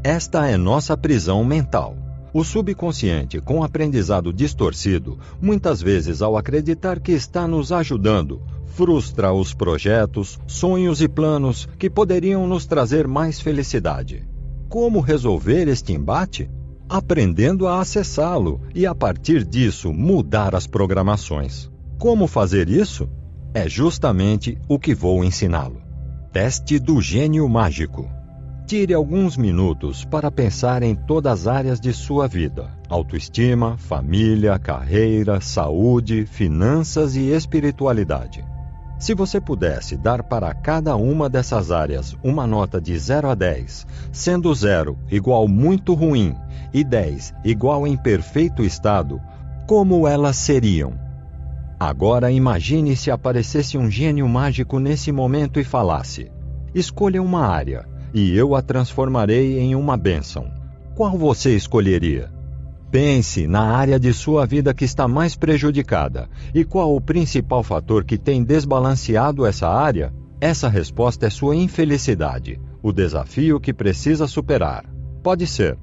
[SPEAKER 1] Esta é nossa prisão mental. O subconsciente, com aprendizado distorcido, muitas vezes ao acreditar que está nos ajudando, frustra os projetos, sonhos e planos que poderiam nos trazer mais felicidade. Como resolver este embate? Aprendendo a acessá-lo e, a partir disso, mudar as programações. Como fazer isso? É justamente o que vou ensiná-lo. Teste do gênio mágico. Tire alguns minutos para pensar em todas as áreas de sua vida: autoestima, família, carreira, saúde, finanças e espiritualidade. Se você pudesse dar para cada uma dessas áreas uma nota de 0 a 10, sendo 0 igual muito ruim e 10 igual em perfeito estado, como elas seriam? Agora imagine se aparecesse um gênio mágico nesse momento e falasse: escolha uma área, e eu a transformarei em uma bênção. Qual você escolheria? Pense na área de sua vida que está mais prejudicada. E qual o principal fator que tem desbalanceado essa área? Essa resposta é sua infelicidade, o desafio que precisa superar. Pode ser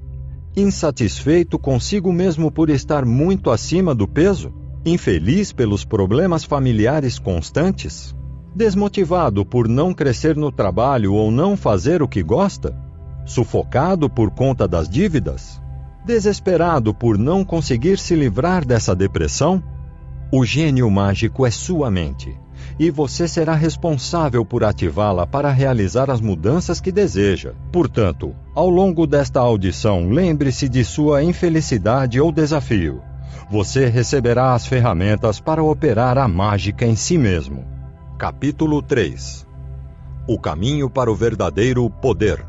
[SPEAKER 1] insatisfeito consigo mesmo por estar muito acima do peso? Infeliz pelos problemas familiares constantes? Desmotivado por não crescer no trabalho ou não fazer o que gosta? Sufocado por conta das dívidas? Desesperado por não conseguir se livrar dessa depressão? O gênio mágico é sua mente, e você será responsável por ativá-la para realizar as mudanças que deseja. Portanto, ao longo desta audição, lembre-se de sua infelicidade ou desafio. Você receberá as ferramentas para operar a mágica em si mesmo. Capítulo 3. O caminho para o verdadeiro poder.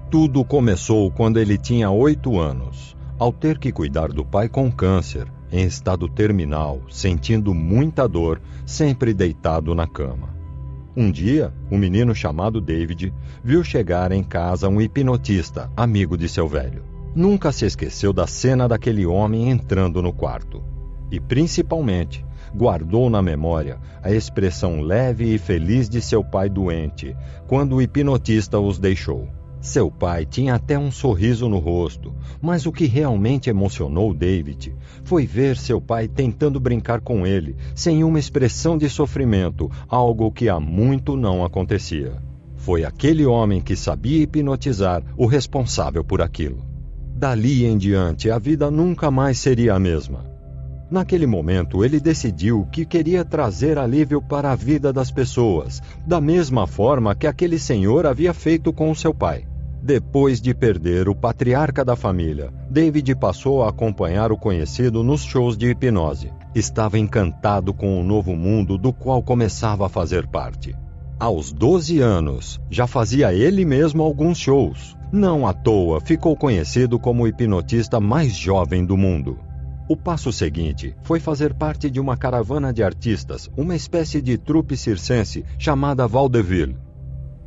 [SPEAKER 1] Tudo começou quando ele tinha 8 anos, ao ter que cuidar do pai com câncer, em estado terminal, sentindo muita dor, sempre deitado na cama. Um dia, um menino chamado David viu chegar em casa um hipnotista, amigo de seu velho. Nunca se esqueceu da cena daquele homem entrando no quarto. E, principalmente, guardou na memória a expressão leve e feliz de seu pai doente, quando o hipnotista os deixou. Seu pai tinha até um sorriso no rosto, mas o que realmente emocionou David foi ver seu pai tentando brincar com ele, sem uma expressão de sofrimento, algo que há muito não acontecia. Foi aquele homem que sabia hipnotizar o responsável por aquilo. Dali em diante, a vida nunca mais seria a mesma. Naquele momento, ele decidiu que queria trazer alívio para a vida das pessoas, da mesma forma que aquele senhor havia feito com seu pai. Depois de perder o patriarca da família, David passou a acompanhar o conhecido nos shows de hipnose. Estava encantado com o novo mundo do qual começava a fazer parte. Aos 12 anos, já fazia ele mesmo alguns shows. Não à toa, ficou conhecido como o hipnotista mais jovem do mundo. O passo seguinte foi fazer parte de uma caravana de artistas, uma espécie de trupe circense chamada Vaudeville.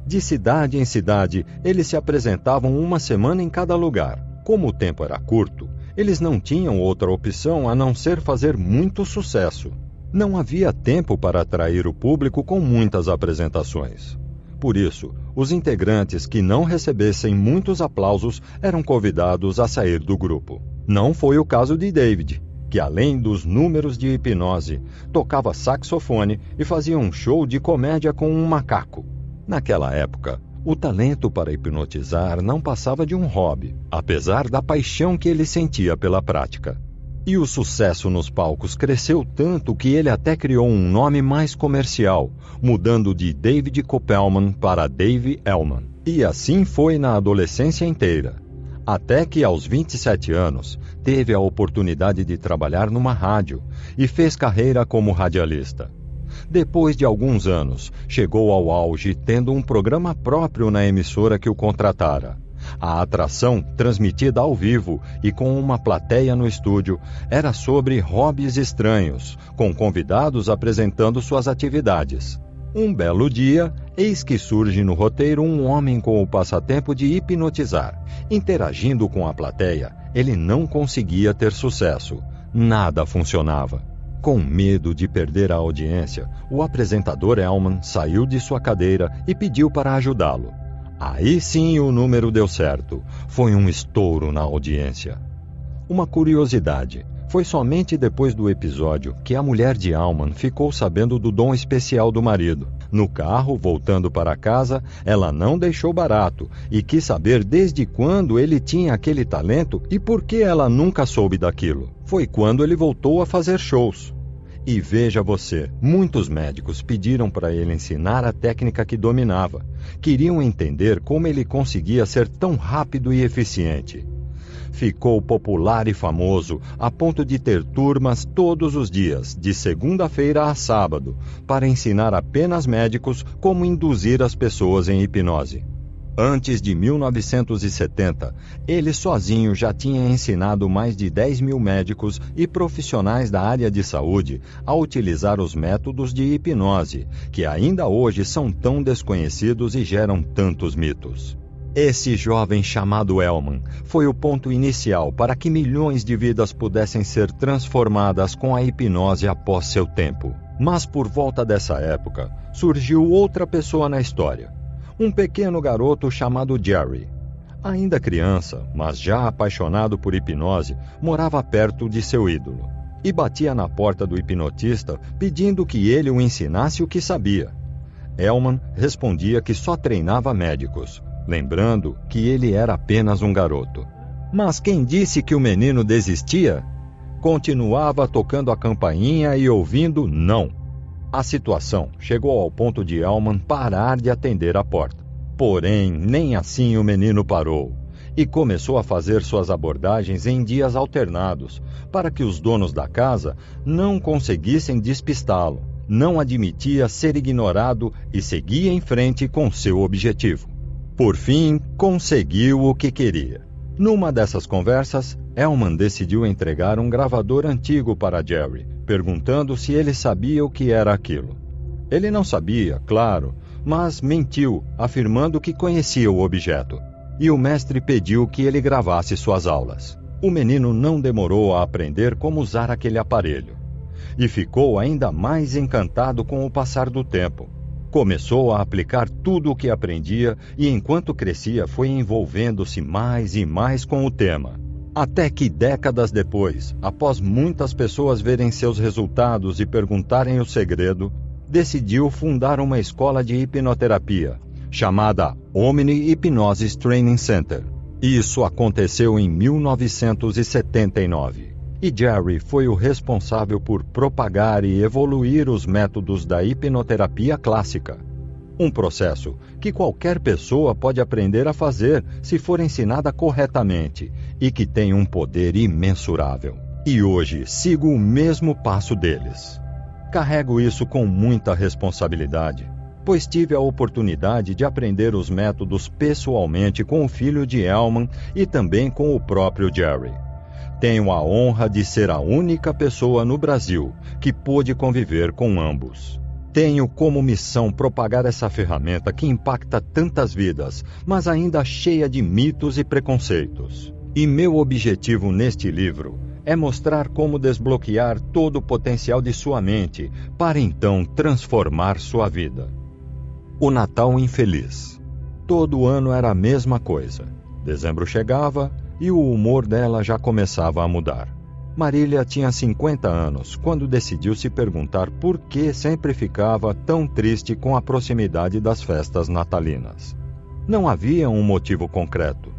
[SPEAKER 1] De cidade em cidade, eles se apresentavam uma semana em cada lugar. Como o tempo era curto, eles não tinham outra opção a não ser fazer muito sucesso. Não havia tempo para atrair o público com muitas apresentações. Por isso, os integrantes que não recebessem muitos aplausos eram convidados a sair do grupo. Não foi o caso de David, que além dos números de hipnose, tocava saxofone e fazia um show de comédia com um macaco. Naquela época, O talento para hipnotizar não passava de um hobby, apesar da paixão que ele sentia pela prática. E o sucesso nos palcos cresceu tanto que ele até criou um nome mais comercial, mudando de David Koppelman para Dave Elman. E assim foi na adolescência inteira. Até que, aos 27 anos, teve a oportunidade de trabalhar numa rádio e fez carreira como radialista. Depois de alguns anos, chegou ao auge tendo um programa próprio na emissora que o contratara. A atração, transmitida ao vivo e com uma plateia no estúdio, era sobre hobbies estranhos, com convidados apresentando suas atividades. Um belo dia, eis que surge no roteiro um homem com o passatempo de hipnotizar. Interagindo com a plateia, ele não conseguia ter sucesso. Nada funcionava. Com medo de perder a audiência, o apresentador Elman saiu de sua cadeira e pediu para ajudá-lo. Aí sim o número deu certo. Foi um estouro na audiência. Uma curiosidade. Foi somente depois do episódio que a mulher de Elman ficou sabendo do dom especial do marido. No carro, voltando para casa, ela não deixou barato e quis saber desde quando ele tinha aquele talento e por que ela nunca soube daquilo. Foi quando ele voltou a fazer shows. E veja você, muitos médicos pediram para ele ensinar a técnica que dominava. Queriam entender como ele conseguia ser tão rápido e eficiente. Ficou popular e famoso a ponto de ter turmas todos os dias, de segunda-feira a sábado, para ensinar apenas médicos como induzir as pessoas em hipnose. Antes de 1970, ele sozinho já tinha ensinado mais de 10 mil médicos e profissionais da área de saúde a utilizar os métodos de hipnose, que ainda hoje são tão desconhecidos e geram tantos mitos. Esse jovem chamado Elman foi o ponto inicial para que milhões de vidas pudessem ser transformadas com a hipnose após seu tempo. Mas por volta dessa época, surgiu outra pessoa na história. Um pequeno garoto chamado Jerry. Ainda criança, mas já apaixonado por hipnose, morava perto de seu ídolo. E batia na porta do hipnotista pedindo que ele o ensinasse o que sabia. Elman respondia que só treinava médicos, lembrando que ele era apenas um garoto. Mas quem disse que o menino desistia? Continuava tocando a campainha e ouvindo não. A situação chegou ao ponto de Elman parar de atender a porta. Porém, nem assim o menino parou e começou a fazer suas abordagens em dias alternados, para que os donos da casa não conseguissem despistá-lo. Não admitia ser ignorado e seguia em frente com seu objetivo. Por fim, conseguiu o que queria. Numa dessas conversas, Elman decidiu entregar um gravador antigo para Jerry, perguntando se ele sabia o que era aquilo. Ele não sabia, claro, mas mentiu, afirmando que conhecia o objeto. E o mestre pediu que ele gravasse suas aulas. O menino não demorou a aprender como usar aquele aparelho. E ficou ainda mais encantado com o passar do tempo. Começou a aplicar tudo o que aprendia e, enquanto crescia, foi envolvendo-se mais e mais com o tema. Até que, décadas depois, após muitas pessoas verem seus resultados e perguntarem o segredo, decidiu fundar uma escola de hipnoterapia, chamada Omni Hypnosis Training Center. Isso aconteceu em 1979. E Jerry foi o responsável por propagar e evoluir os métodos da hipnoterapia clássica. Um processo que qualquer pessoa pode aprender a fazer se for ensinada corretamente e que tem um poder imensurável. E hoje sigo o mesmo passo deles. Carrego isso com muita responsabilidade, pois tive a oportunidade de aprender os métodos pessoalmente com o filho de Elman e também com o próprio Jerry. Tenho a honra de ser a única pessoa no Brasil que pôde conviver com ambos. Tenho como missão propagar essa ferramenta que impacta tantas vidas, mas ainda cheia de mitos e preconceitos. E meu objetivo neste livro é mostrar como desbloquear todo o potencial de sua mente para então transformar sua vida. O Natal infeliz. Todo ano era a mesma coisa. Dezembro chegava e o humor dela já começava a mudar. Marília tinha 50 anos quando decidiu se perguntar por que sempre ficava tão triste com a proximidade das festas natalinas. Não havia um motivo concreto.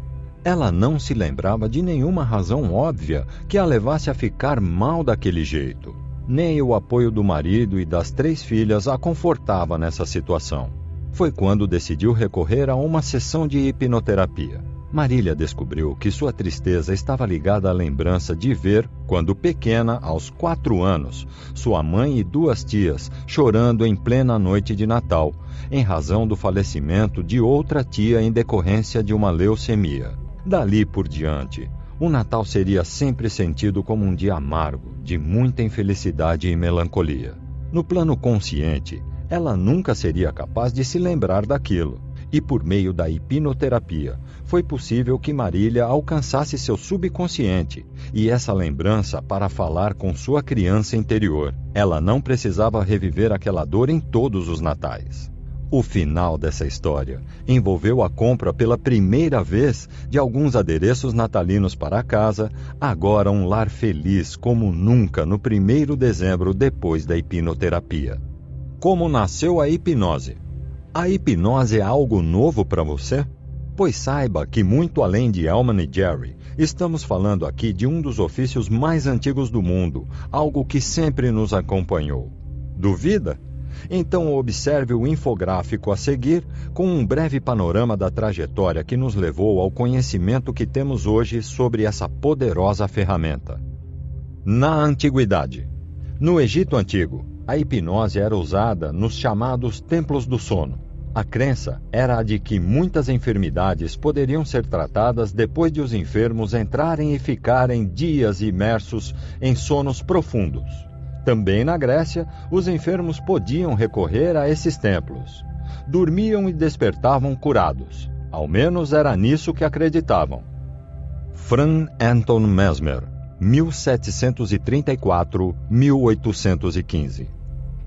[SPEAKER 1] Ela não se lembrava de nenhuma razão óbvia que a levasse a ficar mal daquele jeito. Nem o apoio do marido e das 3 filhas a confortava nessa situação. Foi quando decidiu recorrer a uma sessão de hipnoterapia. Marília descobriu que sua tristeza estava ligada à lembrança de ver, quando pequena, aos 4 anos, sua mãe e 2 tias chorando em plena noite de Natal, em razão do falecimento de outra tia em decorrência de uma leucemia. Dali por diante, o Natal seria sempre sentido como um dia amargo, de muita infelicidade e melancolia. No plano consciente, ela nunca seria capaz de se lembrar daquilo. E por meio da hipnoterapia, foi possível que Marília alcançasse seu subconsciente e essa lembrança para falar com sua criança interior. Ela não precisava reviver aquela dor em todos os natais. O final dessa história envolveu a compra pela primeira vez de alguns adereços natalinos para a casa, agora um lar feliz como nunca no 1º de dezembro depois da hipnoterapia. Como nasceu a hipnose? A hipnose é algo novo para você? Pois saiba que, muito além de Elman e Jerry, estamos falando aqui de um dos ofícios mais antigos do mundo, algo que sempre nos acompanhou. Duvida? Então observe o infográfico a seguir, com um breve panorama da trajetória que nos levou ao conhecimento que temos hoje sobre essa poderosa ferramenta. Na Antiguidade. No Egito Antigo, a hipnose era usada nos chamados templos do sono. A crença era a de que muitas enfermidades poderiam ser tratadas depois de os enfermos entrarem e ficarem dias imersos em sonos profundos. Também na Grécia, os enfermos podiam recorrer a esses templos. Dormiam e despertavam curados. Ao menos era nisso que acreditavam. Franz Anton Mesmer, 1734-1815.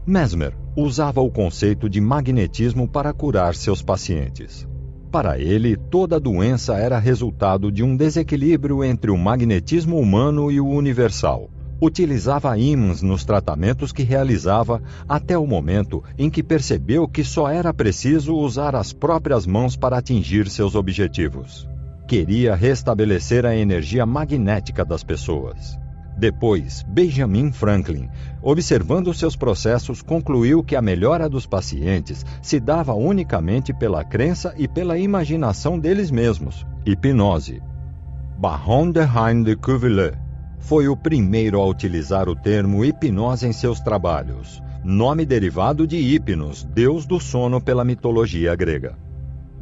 [SPEAKER 1] Mesmer usava o conceito de magnetismo para curar seus pacientes. Para ele, toda doença era resultado de um desequilíbrio entre o magnetismo humano e o universal. Utilizava ímãs nos tratamentos que realizava até o momento em que percebeu que só era preciso usar as próprias mãos para atingir seus objetivos. Queria restabelecer a energia magnética das pessoas. Depois, Benjamin Franklin, observando seus processos, concluiu que a melhora dos pacientes se dava unicamente pela crença e pela imaginação deles mesmos. Hipnose. Baron de Hain de Cuvilliés foi o primeiro a utilizar o termo hipnose em seus trabalhos, nome derivado de Hipnos, deus do sono pela mitologia grega.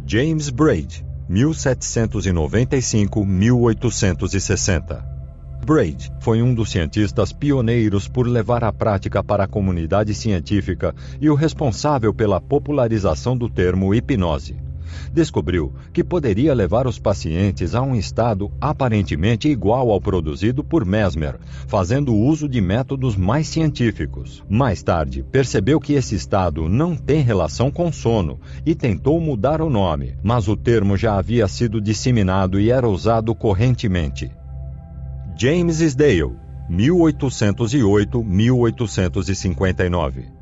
[SPEAKER 1] James Braid, 1795-1860. Braid foi um dos cientistas pioneiros por levar a prática para a comunidade científica e o responsável pela popularização do termo hipnose. Descobriu que poderia levar os pacientes a um estado aparentemente igual ao produzido por Mesmer, fazendo uso de métodos mais científicos. Mais tarde, percebeu que esse estado não tem relação com sono e tentou mudar o nome, mas o termo já havia sido disseminado e era usado correntemente. James Isdale, 1808-1859.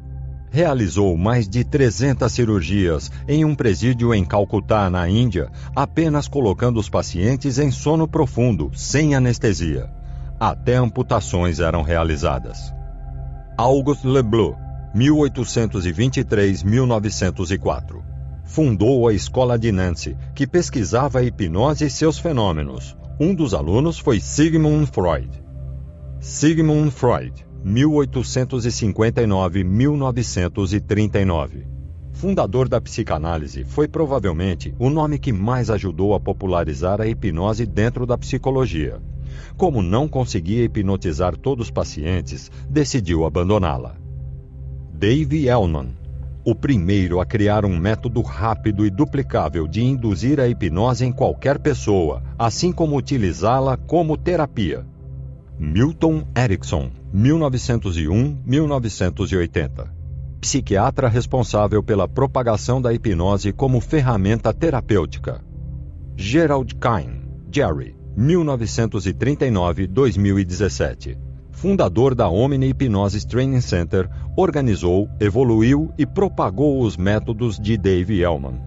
[SPEAKER 1] Realizou mais de 300 cirurgias em um presídio em Calcutá, na Índia, apenas colocando os pacientes em sono profundo, sem anestesia. Até amputações eram realizadas. Auguste Leblanc, 1823-1904. Fundou a Escola de Nancy, que pesquisava a hipnose e seus fenômenos. Um dos alunos foi Sigmund Freud. Sigmund Freud, 1859-1939. Fundador da psicanálise, foi provavelmente o nome que mais ajudou a popularizar a hipnose dentro da psicologia. Como não conseguia hipnotizar todos os pacientes, decidiu abandoná-la. Dave Elman, o primeiro a criar um método rápido e duplicável de induzir a hipnose em qualquer pessoa, assim como utilizá-la como terapia. Milton Erickson, 1901-1980. Psiquiatra responsável pela propagação da hipnose como ferramenta terapêutica. Gerald Kine, Jerry, 1939-2017. Fundador da Omni Hypnosis Training Center, organizou, evoluiu e propagou os métodos de Dave Elman.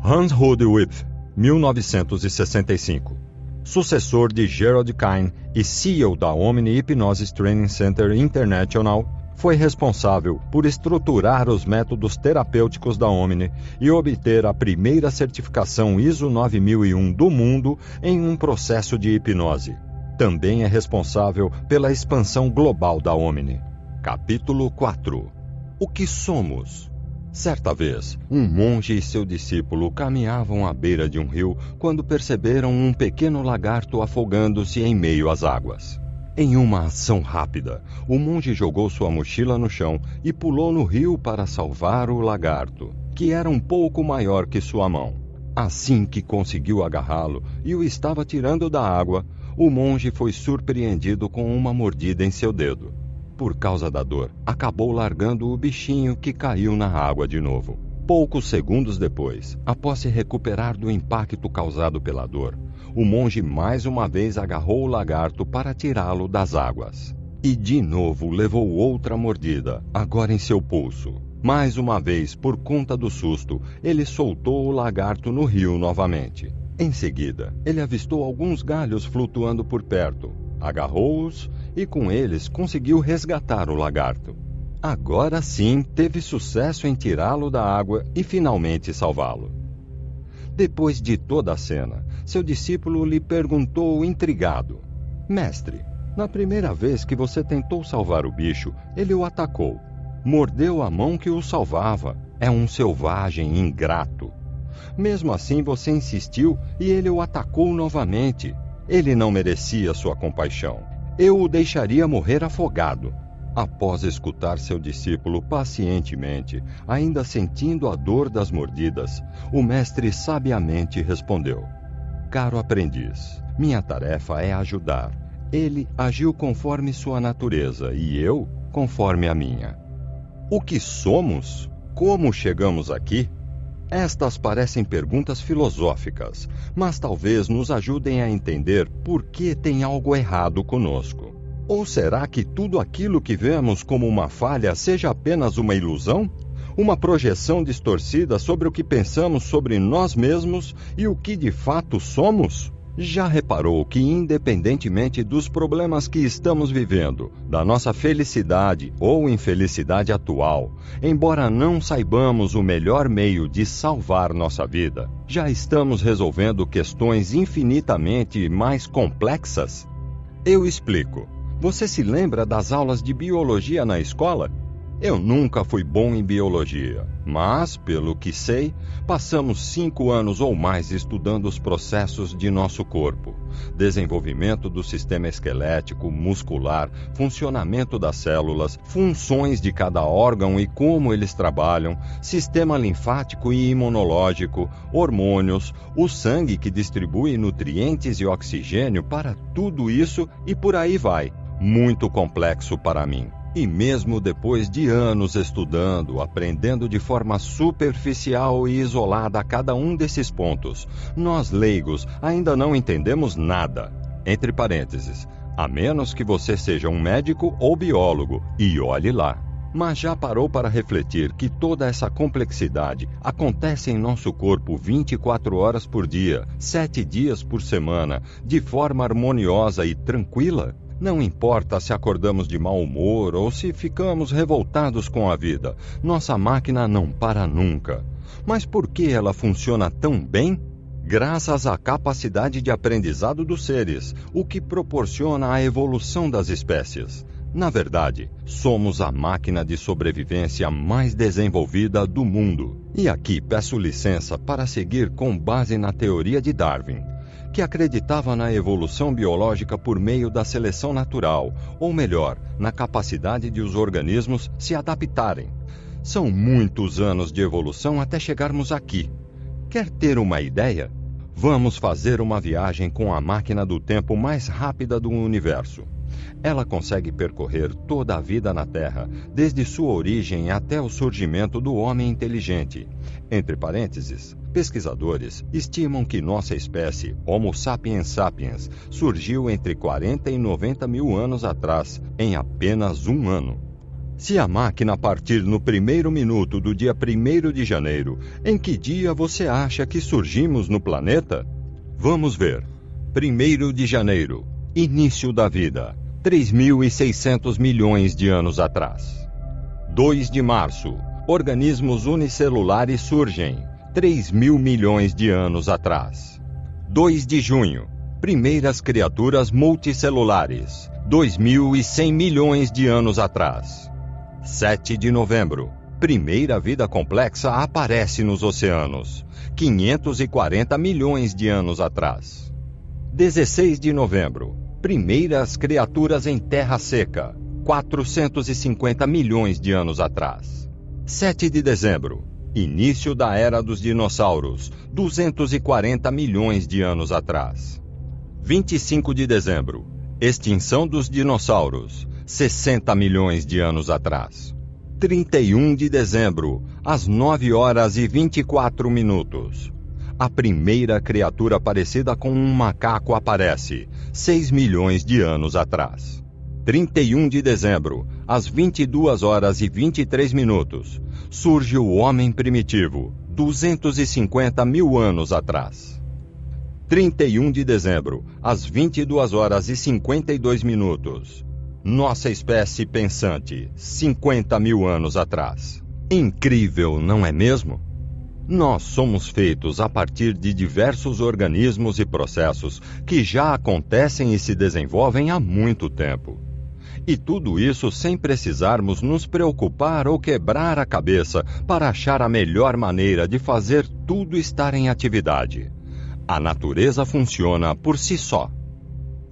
[SPEAKER 1] Hans Rudolph, 1965. Sucessor de Gerald Kine e CEO da Omni Hypnosis Training Center International, foi responsável por estruturar os métodos terapêuticos da Omni e obter a primeira certificação ISO 9001 do mundo em um processo de hipnose. Também é responsável pela expansão global da Omni. Capítulo 4. O que somos? Certa vez, um monge e seu discípulo caminhavam à beira de um rio quando perceberam um pequeno lagarto afogando-se em meio às águas. Em uma ação rápida, o monge jogou sua mochila no chão e pulou no rio para salvar o lagarto, que era um pouco maior que sua mão. Assim que conseguiu agarrá-lo e o estava tirando da água, o monge foi surpreendido com uma mordida em seu dedo. Por causa da dor, acabou largando o bichinho, que caiu na água de novo. Poucos segundos depois, após se recuperar do impacto causado pela dor, o monge mais uma vez agarrou o lagarto para tirá-lo das águas. E de novo levou outra mordida, agora em seu pulso. Mais uma vez, por conta do susto, ele soltou o lagarto no rio novamente. Em seguida, ele avistou alguns galhos flutuando por perto, agarrou-os e com eles conseguiu resgatar o lagarto. Agora sim teve sucesso em tirá-lo da água e finalmente salvá-lo. Depois de toda a cena, seu discípulo lhe perguntou intrigado: Mestre, na primeira vez que você tentou salvar o bicho, ele o atacou. Mordeu a mão que o salvava. É um selvagem ingrato. Mesmo assim você insistiu e ele o atacou novamente. Ele não merecia sua compaixão. Eu o deixaria morrer afogado. Após escutar seu discípulo pacientemente, ainda sentindo a dor das mordidas, o mestre sabiamente respondeu: Caro aprendiz, minha tarefa é ajudar. Ele agiu conforme sua natureza e eu conforme a minha. O que somos? Como chegamos aqui? Estas parecem perguntas filosóficas, mas talvez nos ajudem a entender por que tem algo errado conosco. Ou será que tudo aquilo que vemos como uma falha seja apenas uma ilusão? Uma projeção distorcida sobre o que pensamos sobre nós mesmos e o que de fato somos? Já reparou que, independentemente dos problemas que estamos vivendo, da nossa felicidade ou infelicidade atual, embora não saibamos o melhor meio de salvar nossa vida, já estamos resolvendo questões infinitamente mais complexas? Eu explico. Você se lembra das aulas de biologia na escola? Eu nunca fui bom em biologia, mas, pelo que sei, passamos 5 anos ou mais estudando os processos de nosso corpo, desenvolvimento do sistema esquelético, muscular, funcionamento das células, funções de cada órgão e como eles trabalham, sistema linfático e imunológico, hormônios, o sangue que distribui nutrientes e oxigênio para tudo isso e por aí vai. Muito complexo para mim. E mesmo depois de anos estudando, aprendendo de forma superficial e isolada cada um desses pontos, nós leigos ainda não entendemos nada. Entre parênteses, a menos que você seja um médico ou biólogo, e olhe lá. Mas já parou para refletir que toda essa complexidade acontece em nosso corpo 24 horas por dia, 7 dias por semana, de forma harmoniosa e tranquila? Não importa se acordamos de mau humor ou se ficamos revoltados com a vida, nossa máquina não para nunca. Mas por que ela funciona tão bem? Graças à capacidade de aprendizado dos seres, o que proporciona a evolução das espécies. Na verdade, somos a máquina de sobrevivência mais desenvolvida do mundo. E aqui peço licença para seguir com base na teoria de Darwin, que acreditava na evolução biológica por meio da seleção natural, ou melhor, na capacidade de os organismos se adaptarem. São muitos anos de evolução até chegarmos aqui. Quer ter uma ideia? Vamos fazer uma viagem com a máquina do tempo mais rápida do universo. Ela consegue percorrer toda a vida na Terra, desde sua origem até o surgimento do homem inteligente. Entre parênteses, pesquisadores estimam que nossa espécie, Homo sapiens sapiens, surgiu entre 40 e 90 mil anos atrás, em apenas um ano. Se a máquina partir no primeiro minuto do dia 1º de janeiro, em que dia você acha que surgimos no planeta? Vamos ver. 1º de janeiro, início da vida, 3.600 milhões de anos atrás. 2 de março, organismos unicelulares surgem, 3.000 milhões de anos atrás. 2 de junho, primeiras criaturas multicelulares, 2.100 milhões de anos atrás. 7 de novembro, primeira vida complexa aparece nos oceanos, 540 milhões de anos atrás. 16 de novembro, primeiras criaturas em terra seca, 450 milhões de anos atrás. 7 de dezembro, início da era dos dinossauros, 240 milhões de anos atrás. 25 de dezembro, extinção dos dinossauros, 60 milhões de anos atrás. 31 de dezembro, às 9h24. A primeira criatura parecida com um macaco aparece, 6 milhões de anos atrás. 31 de dezembro, às 22h23. Surge o homem primitivo, 250 mil anos atrás. 31 de dezembro, às 22h52. Nossa espécie pensante, 50 mil anos atrás. Incrível, não é mesmo? Nós somos feitos a partir de diversos organismos e processos que já acontecem e se desenvolvem há muito tempo. E tudo isso sem precisarmos nos preocupar ou quebrar a cabeça para achar a melhor maneira de fazer tudo estar em atividade. A natureza funciona por si só.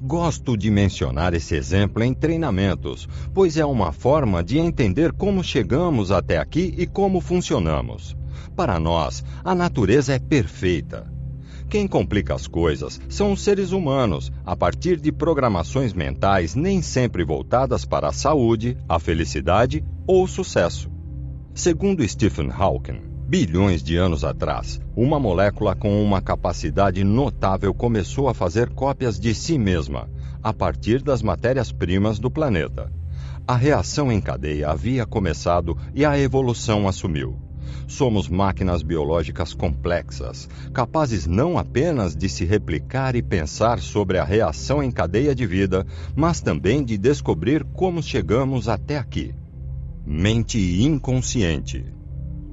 [SPEAKER 1] Gosto de mencionar esse exemplo em treinamentos, pois é uma forma de entender como chegamos até aqui e como funcionamos. Para nós, a natureza é perfeita. Quem complica as coisas são os seres humanos, a partir de programações mentais nem sempre voltadas para a saúde, a felicidade ou o sucesso. Segundo Stephen Hawking, bilhões de anos atrás, uma molécula com uma capacidade notável começou a fazer cópias de si mesma, a partir das matérias-primas do planeta. A reação em cadeia havia começado e a evolução assumiu. Somos máquinas biológicas complexas, capazes não apenas de se replicar e pensar sobre a reação em cadeia de vida, mas também de descobrir como chegamos até aqui. Mente inconsciente.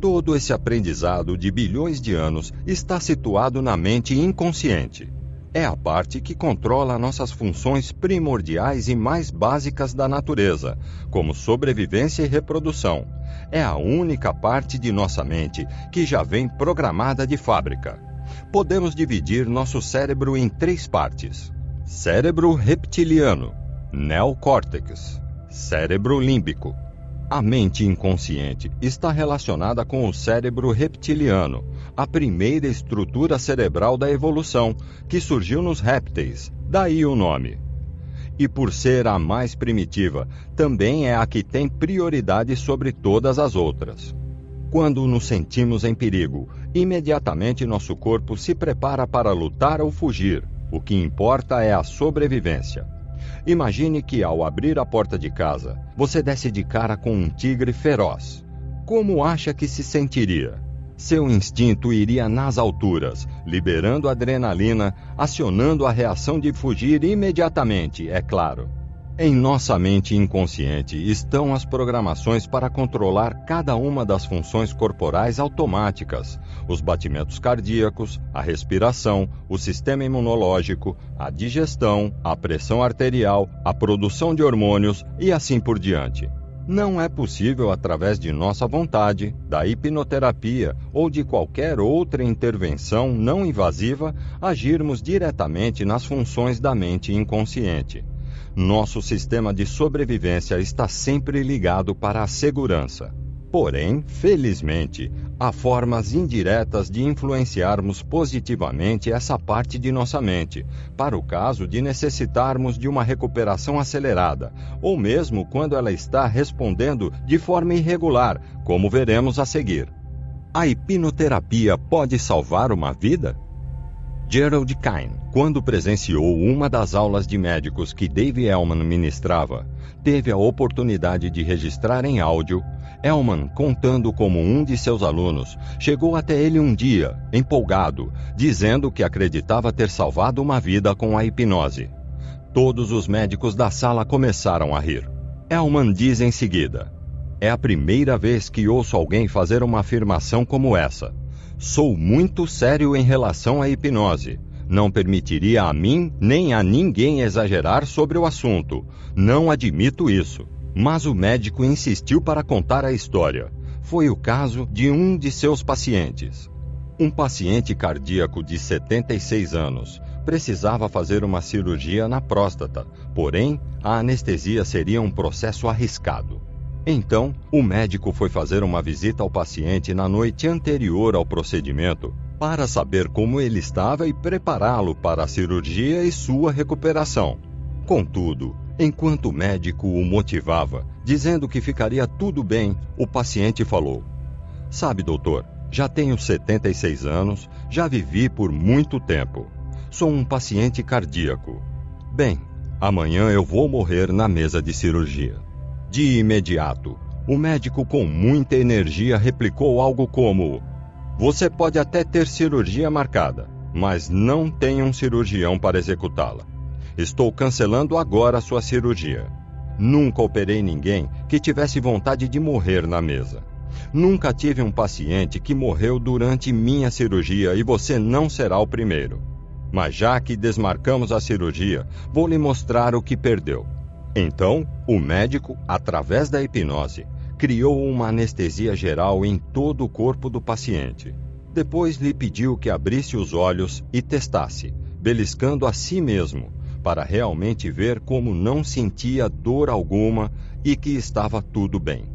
[SPEAKER 1] Todo esse aprendizado de bilhões de anos está situado na mente inconsciente. É a parte que controla nossas funções primordiais e mais básicas da natureza, como sobrevivência e reprodução. É a única parte de nossa mente que já vem programada de fábrica. Podemos dividir nosso cérebro em 3 partes: cérebro reptiliano, neocórtex, cérebro límbico. A mente inconsciente está relacionada com o cérebro reptiliano, a primeira estrutura cerebral da evolução, que surgiu nos répteis, daí o nome. E por ser a mais primitiva, também é a que tem prioridade sobre todas as outras. Quando nos sentimos em perigo, imediatamente nosso corpo se prepara para lutar ou fugir. O que importa é a sobrevivência. Imagine que, ao abrir a porta de casa, você desce de cara com um tigre feroz. Como acha que se sentiria? Seu instinto iria nas alturas, liberando adrenalina, acionando a reação de fugir imediatamente, é claro. Em nossa mente inconsciente estão as programações para controlar cada uma das funções corporais automáticas, os batimentos cardíacos, a respiração, o sistema imunológico, a digestão, a pressão arterial, a produção de hormônios e assim por diante. Não é possível, através de nossa vontade, da hipnoterapia ou de qualquer outra intervenção não invasiva, agirmos diretamente nas funções da mente inconsciente. Nosso sistema de sobrevivência está sempre ligado para a segurança. Porém, felizmente, há formas indiretas de influenciarmos positivamente essa parte de nossa mente, para o caso de necessitarmos de uma recuperação acelerada, ou mesmo quando ela está respondendo de forma irregular, como veremos a seguir. A hipnoterapia pode salvar uma vida? Gerald Kine, quando presenciou uma das aulas de médicos que Dave Elman ministrava, teve a oportunidade de registrar em áudio Elman contando como um de seus alunos chegou até ele um dia, empolgado, dizendo que acreditava ter salvado uma vida com a hipnose. Todos os médicos da sala começaram a rir. Elman diz em seguida: "É a primeira vez que ouço alguém fazer uma afirmação como essa. Sou muito sério em relação à hipnose. Não permitiria a mim nem a ninguém exagerar sobre o assunto. Não admito isso." Mas o médico insistiu para contar a história. Foi o caso de um de seus pacientes. Um paciente cardíaco de 76 anos precisava fazer uma cirurgia na próstata, porém, a anestesia seria um processo arriscado. Então, o médico foi fazer uma visita ao paciente na noite anterior ao procedimento para saber como ele estava e prepará-lo para a cirurgia e sua recuperação. Contudo, enquanto o médico o motivava, dizendo que ficaria tudo bem, o paciente falou: "Sabe, doutor, já tenho 76 anos, já vivi por muito tempo. Sou um paciente cardíaco. Bem, amanhã eu vou morrer na mesa de cirurgia." De imediato, o médico com muita energia replicou algo como: "Você pode até ter cirurgia marcada, mas não tem um cirurgião para executá-la. Estou cancelando agora a sua cirurgia. Nunca operei ninguém que tivesse vontade de morrer na mesa. Nunca tive um paciente que morreu durante minha cirurgia e você não será o primeiro. Mas já que desmarcamos a cirurgia, vou lhe mostrar o que perdeu." Então, o médico, através da hipnose, criou uma anestesia geral em todo o corpo do paciente. Depois lhe pediu que abrisse os olhos e testasse, beliscando a si mesmo, para realmente ver como não sentia dor alguma e que estava tudo bem.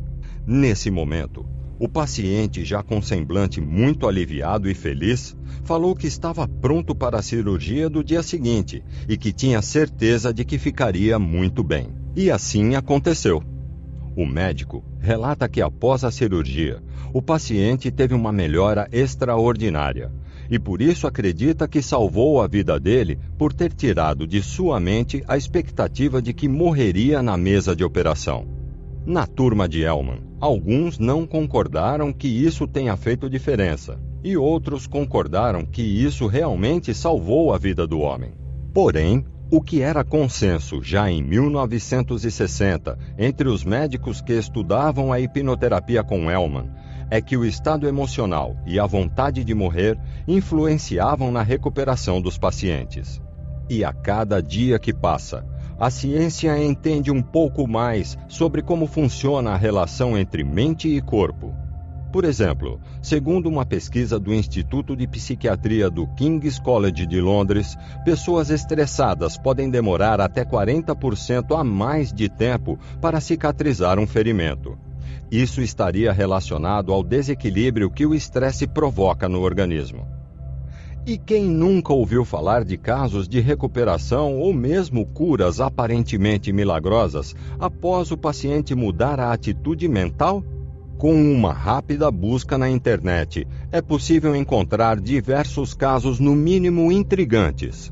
[SPEAKER 1] Nesse momento, o paciente, já com semblante muito aliviado e feliz, falou que estava pronto para a cirurgia do dia seguinte e que tinha certeza de que ficaria muito bem. E assim aconteceu. O médico relata que após a cirurgia, o paciente teve uma melhora extraordinária e por isso acredita que salvou a vida dele por ter tirado de sua mente a expectativa de que morreria na mesa de operação. Na turma de Elman, alguns não concordaram que isso tenha feito diferença, e outros concordaram que isso realmente salvou a vida do homem. Porém, o que era consenso já em 1960 entre os médicos que estudavam a hipnoterapia com Elman é que o estado emocional e a vontade de morrer influenciavam na recuperação dos pacientes. E a cada dia que passa, a ciência entende um pouco mais sobre como funciona a relação entre mente e corpo. Por exemplo, segundo uma pesquisa do Instituto de Psiquiatria do King's College de Londres, pessoas estressadas podem demorar até 40% a mais de tempo para cicatrizar um ferimento. Isso estaria relacionado ao desequilíbrio que o estresse provoca no organismo. E quem nunca ouviu falar de casos de recuperação ou mesmo curas aparentemente milagrosas após o paciente mudar a atitude mental? Com uma rápida busca na internet, é possível encontrar diversos casos no mínimo intrigantes.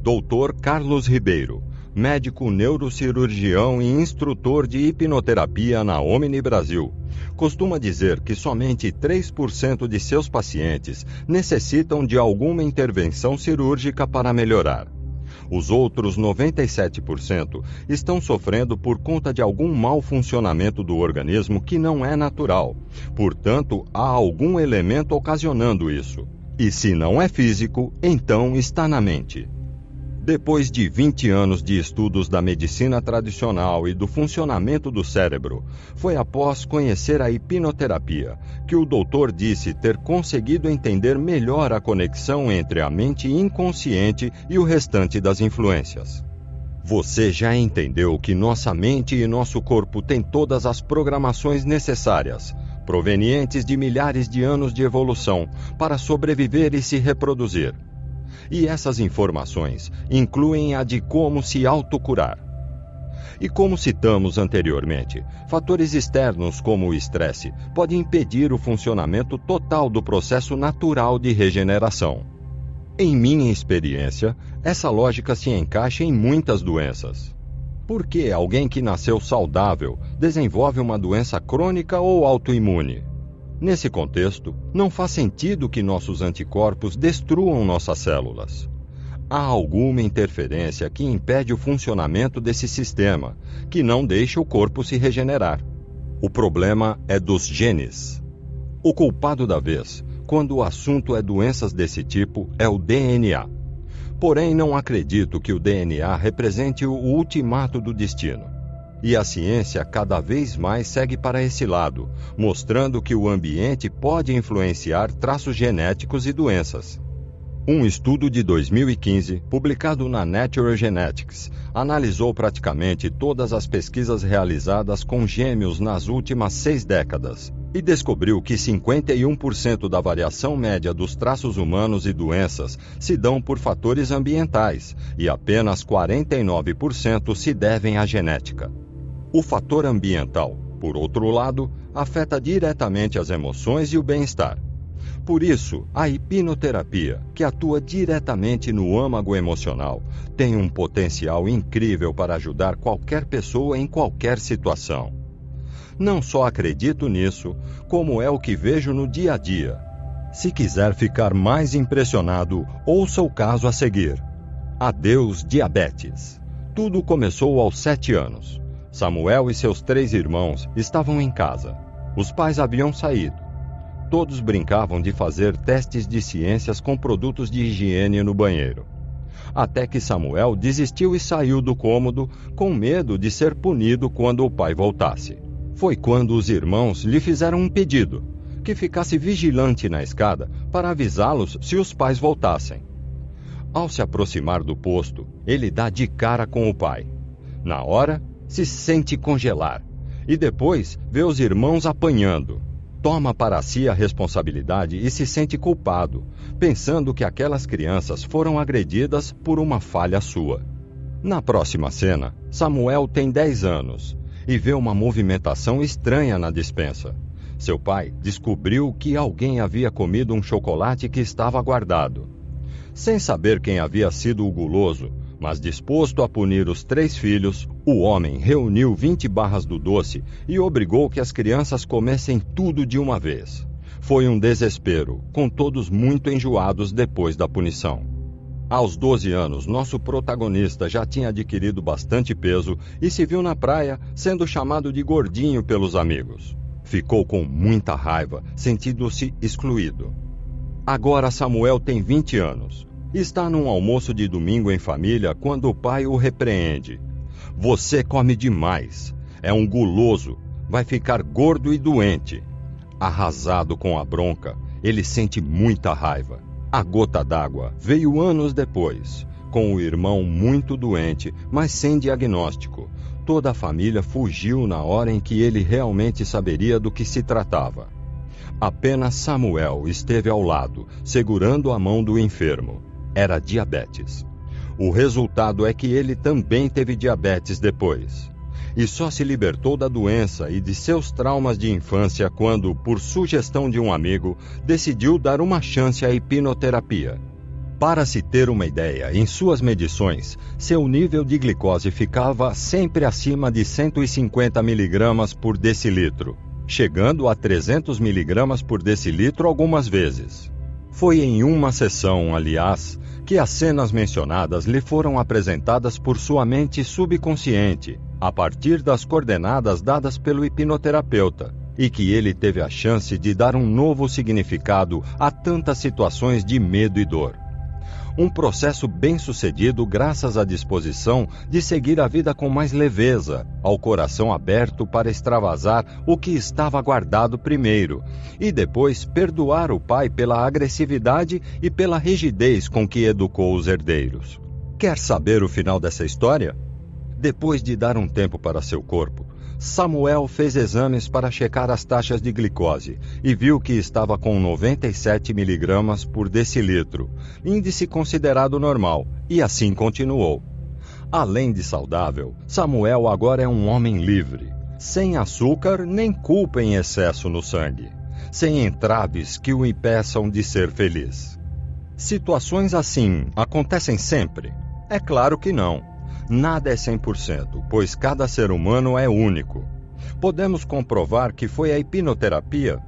[SPEAKER 1] Dr. Carlos Ribeiro, médico neurocirurgião e instrutor de hipnoterapia na Omni Brasil, costuma dizer que somente 3% de seus pacientes necessitam de alguma intervenção cirúrgica para melhorar. Os outros 97% estão sofrendo por conta de algum mau funcionamento do organismo que não é natural. Portanto, há algum elemento ocasionando isso. E se não é físico, então está na mente. Depois de 20 anos de estudos da medicina tradicional e do funcionamento do cérebro, foi após conhecer a hipnoterapia que o doutor disse ter conseguido entender melhor a conexão entre a mente inconsciente e o restante das influências. Você já entendeu que nossa mente e nosso corpo têm todas as programações necessárias, provenientes de milhares de anos de evolução, para sobreviver e se reproduzir. E essas informações incluem a de como se autocurar. E como citamos anteriormente, fatores externos como o estresse podem impedir o funcionamento total do processo natural de regeneração. Em minha experiência, essa lógica se encaixa em muitas doenças. Por que alguém que nasceu saudável desenvolve uma doença crônica ou autoimune? Nesse contexto, não faz sentido que nossos anticorpos destruam nossas células. Há alguma interferência que impede o funcionamento desse sistema, que não deixa o corpo se regenerar. O problema é dos genes. O culpado da vez, quando o assunto é doenças desse tipo, é o DNA. Porém, não acredito que o DNA represente o ultimato do destino. E a ciência cada vez mais segue para esse lado, mostrando que o ambiente pode influenciar traços genéticos e doenças. Um estudo de 2015, publicado na Nature Genetics, analisou praticamente todas as pesquisas realizadas com gêmeos nas últimas 6 décadas e descobriu que 51% da variação média dos traços humanos e doenças se dão por fatores ambientais e apenas 49% se devem à genética. O fator ambiental, por outro lado, afeta diretamente as emoções e o bem-estar. Por isso, a hipnoterapia, que atua diretamente no âmago emocional, tem um potencial incrível para ajudar qualquer pessoa em qualquer situação. Não só acredito nisso, como é o que vejo no dia a dia. Se quiser ficar mais impressionado, ouça o caso a seguir. Adeus, diabetes. Tudo começou aos 7 anos. Samuel e seus 3 irmãos estavam em casa. Os pais haviam saído. Todos brincavam de fazer testes de ciências com produtos de higiene no banheiro. Até que Samuel desistiu e saiu do cômodo com medo de ser punido quando o pai voltasse. Foi quando os irmãos lhe fizeram um pedido, que ficasse vigilante na escada para avisá-los se os pais voltassem. Ao se aproximar do posto, ele dá de cara com o pai. Na hora, se sente congelar e depois vê os irmãos apanhando. Toma para si a responsabilidade e se sente culpado, pensando que aquelas crianças foram agredidas por uma falha sua. Na próxima cena, Samuel tem 10 anos e vê uma movimentação estranha na despensa. Seu pai descobriu que alguém havia comido um chocolate que estava guardado. Sem saber quem havia sido o guloso, mas disposto a punir os 3 filhos, o homem reuniu 20 barras do doce e obrigou que as crianças comessem tudo de uma vez. Foi um desespero, com todos muito enjoados depois da punição. Aos 12 anos, nosso protagonista já tinha adquirido bastante peso e se viu na praia sendo chamado de gordinho pelos amigos. Ficou com muita raiva, sentindo-se excluído. Agora Samuel tem 20 anos. Está num almoço de domingo em família quando o pai o repreende. Você come demais. É um guloso. Vai ficar gordo e doente. Arrasado com a bronca, ele sente muita raiva. A gota d'água veio anos depois, com o irmão muito doente, mas sem diagnóstico. Toda a família fugiu na hora em que ele realmente saberia do que se tratava. Apenas Samuel esteve ao lado, segurando a mão do enfermo. Era diabetes. O resultado é que ele também teve diabetes depois. E só se libertou da doença e de seus traumas de infância quando, por sugestão de um amigo, decidiu dar uma chance à hipnoterapia. Para se ter uma ideia, em suas medições, seu nível de glicose ficava sempre acima de 150 mg por decilitro, chegando a 300 mg por decilitro algumas vezes. Foi em uma sessão, aliás, que as cenas mencionadas lhe foram apresentadas por sua mente subconsciente, a partir das coordenadas dadas pelo hipnoterapeuta, e que ele teve a chance de dar um novo significado a tantas situações de medo e dor. Um processo bem-sucedido graças à disposição de seguir a vida com mais leveza, ao coração aberto para extravasar o que estava guardado primeiro, e depois perdoar o pai pela agressividade e pela rigidez com que educou os herdeiros. Quer saber o final dessa história? Depois de dar um tempo para seu corpo, Samuel fez exames para checar as taxas de glicose e viu que estava com 97 mg por decilitro, índice considerado normal, e assim continuou. Além de saudável, Samuel agora é um homem livre, sem açúcar nem culpa em excesso no sangue, sem entraves que o impeçam de ser feliz. Situações assim acontecem sempre? É claro que não. Nada é 100%, pois cada ser humano é único. Podemos comprovar que foi a hipnoterapia?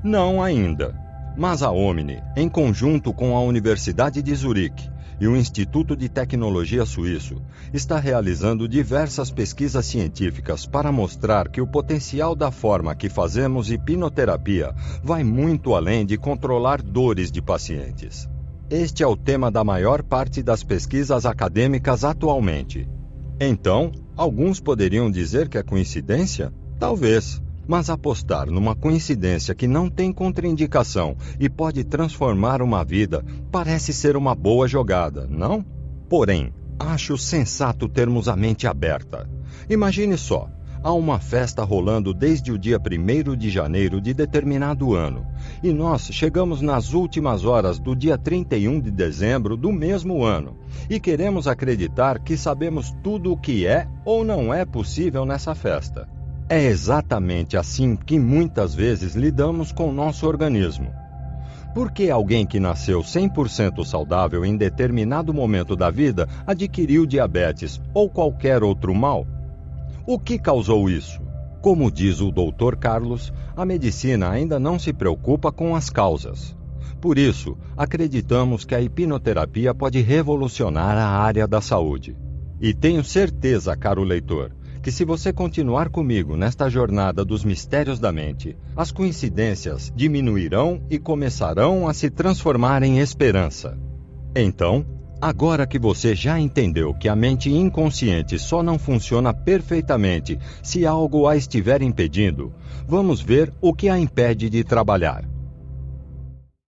[SPEAKER 1] Não ainda. Mas a Omni, em conjunto com a Universidade de Zurique e o Instituto de Tecnologia Suíço, está realizando diversas pesquisas científicas para mostrar que o potencial da forma que fazemos hipnoterapia vai muito além de controlar dores de pacientes. Este é o tema da maior parte das pesquisas acadêmicas atualmente. Então, alguns poderiam dizer que é coincidência? Talvez. Mas apostar numa coincidência que não tem contraindicação e pode transformar uma vida parece ser uma boa jogada, não? Porém, acho sensato termos a mente aberta. Imagine só, há uma festa rolando desde o dia 1º de janeiro de determinado ano, e nós chegamos nas últimas horas do dia 31 de dezembro do mesmo ano, e queremos acreditar que sabemos tudo o que é ou não é possível nessa festa. É exatamente assim que muitas vezes lidamos com o nosso organismo. Por que alguém que nasceu 100% saudável em determinado momento da vida adquiriu diabetes ou qualquer outro mal? O que causou isso? Como diz o Dr. Carlos, a medicina ainda não se preocupa com as causas. Por isso, acreditamos que a hipnoterapia pode revolucionar a área da saúde. E tenho certeza, caro leitor, que se você continuar comigo nesta jornada dos mistérios da mente, as coincidências diminuirão e começarão a se transformar em esperança. Então, agora que você já entendeu que a mente inconsciente só não funciona perfeitamente se algo a estiver impedindo, vamos ver o que a impede de trabalhar.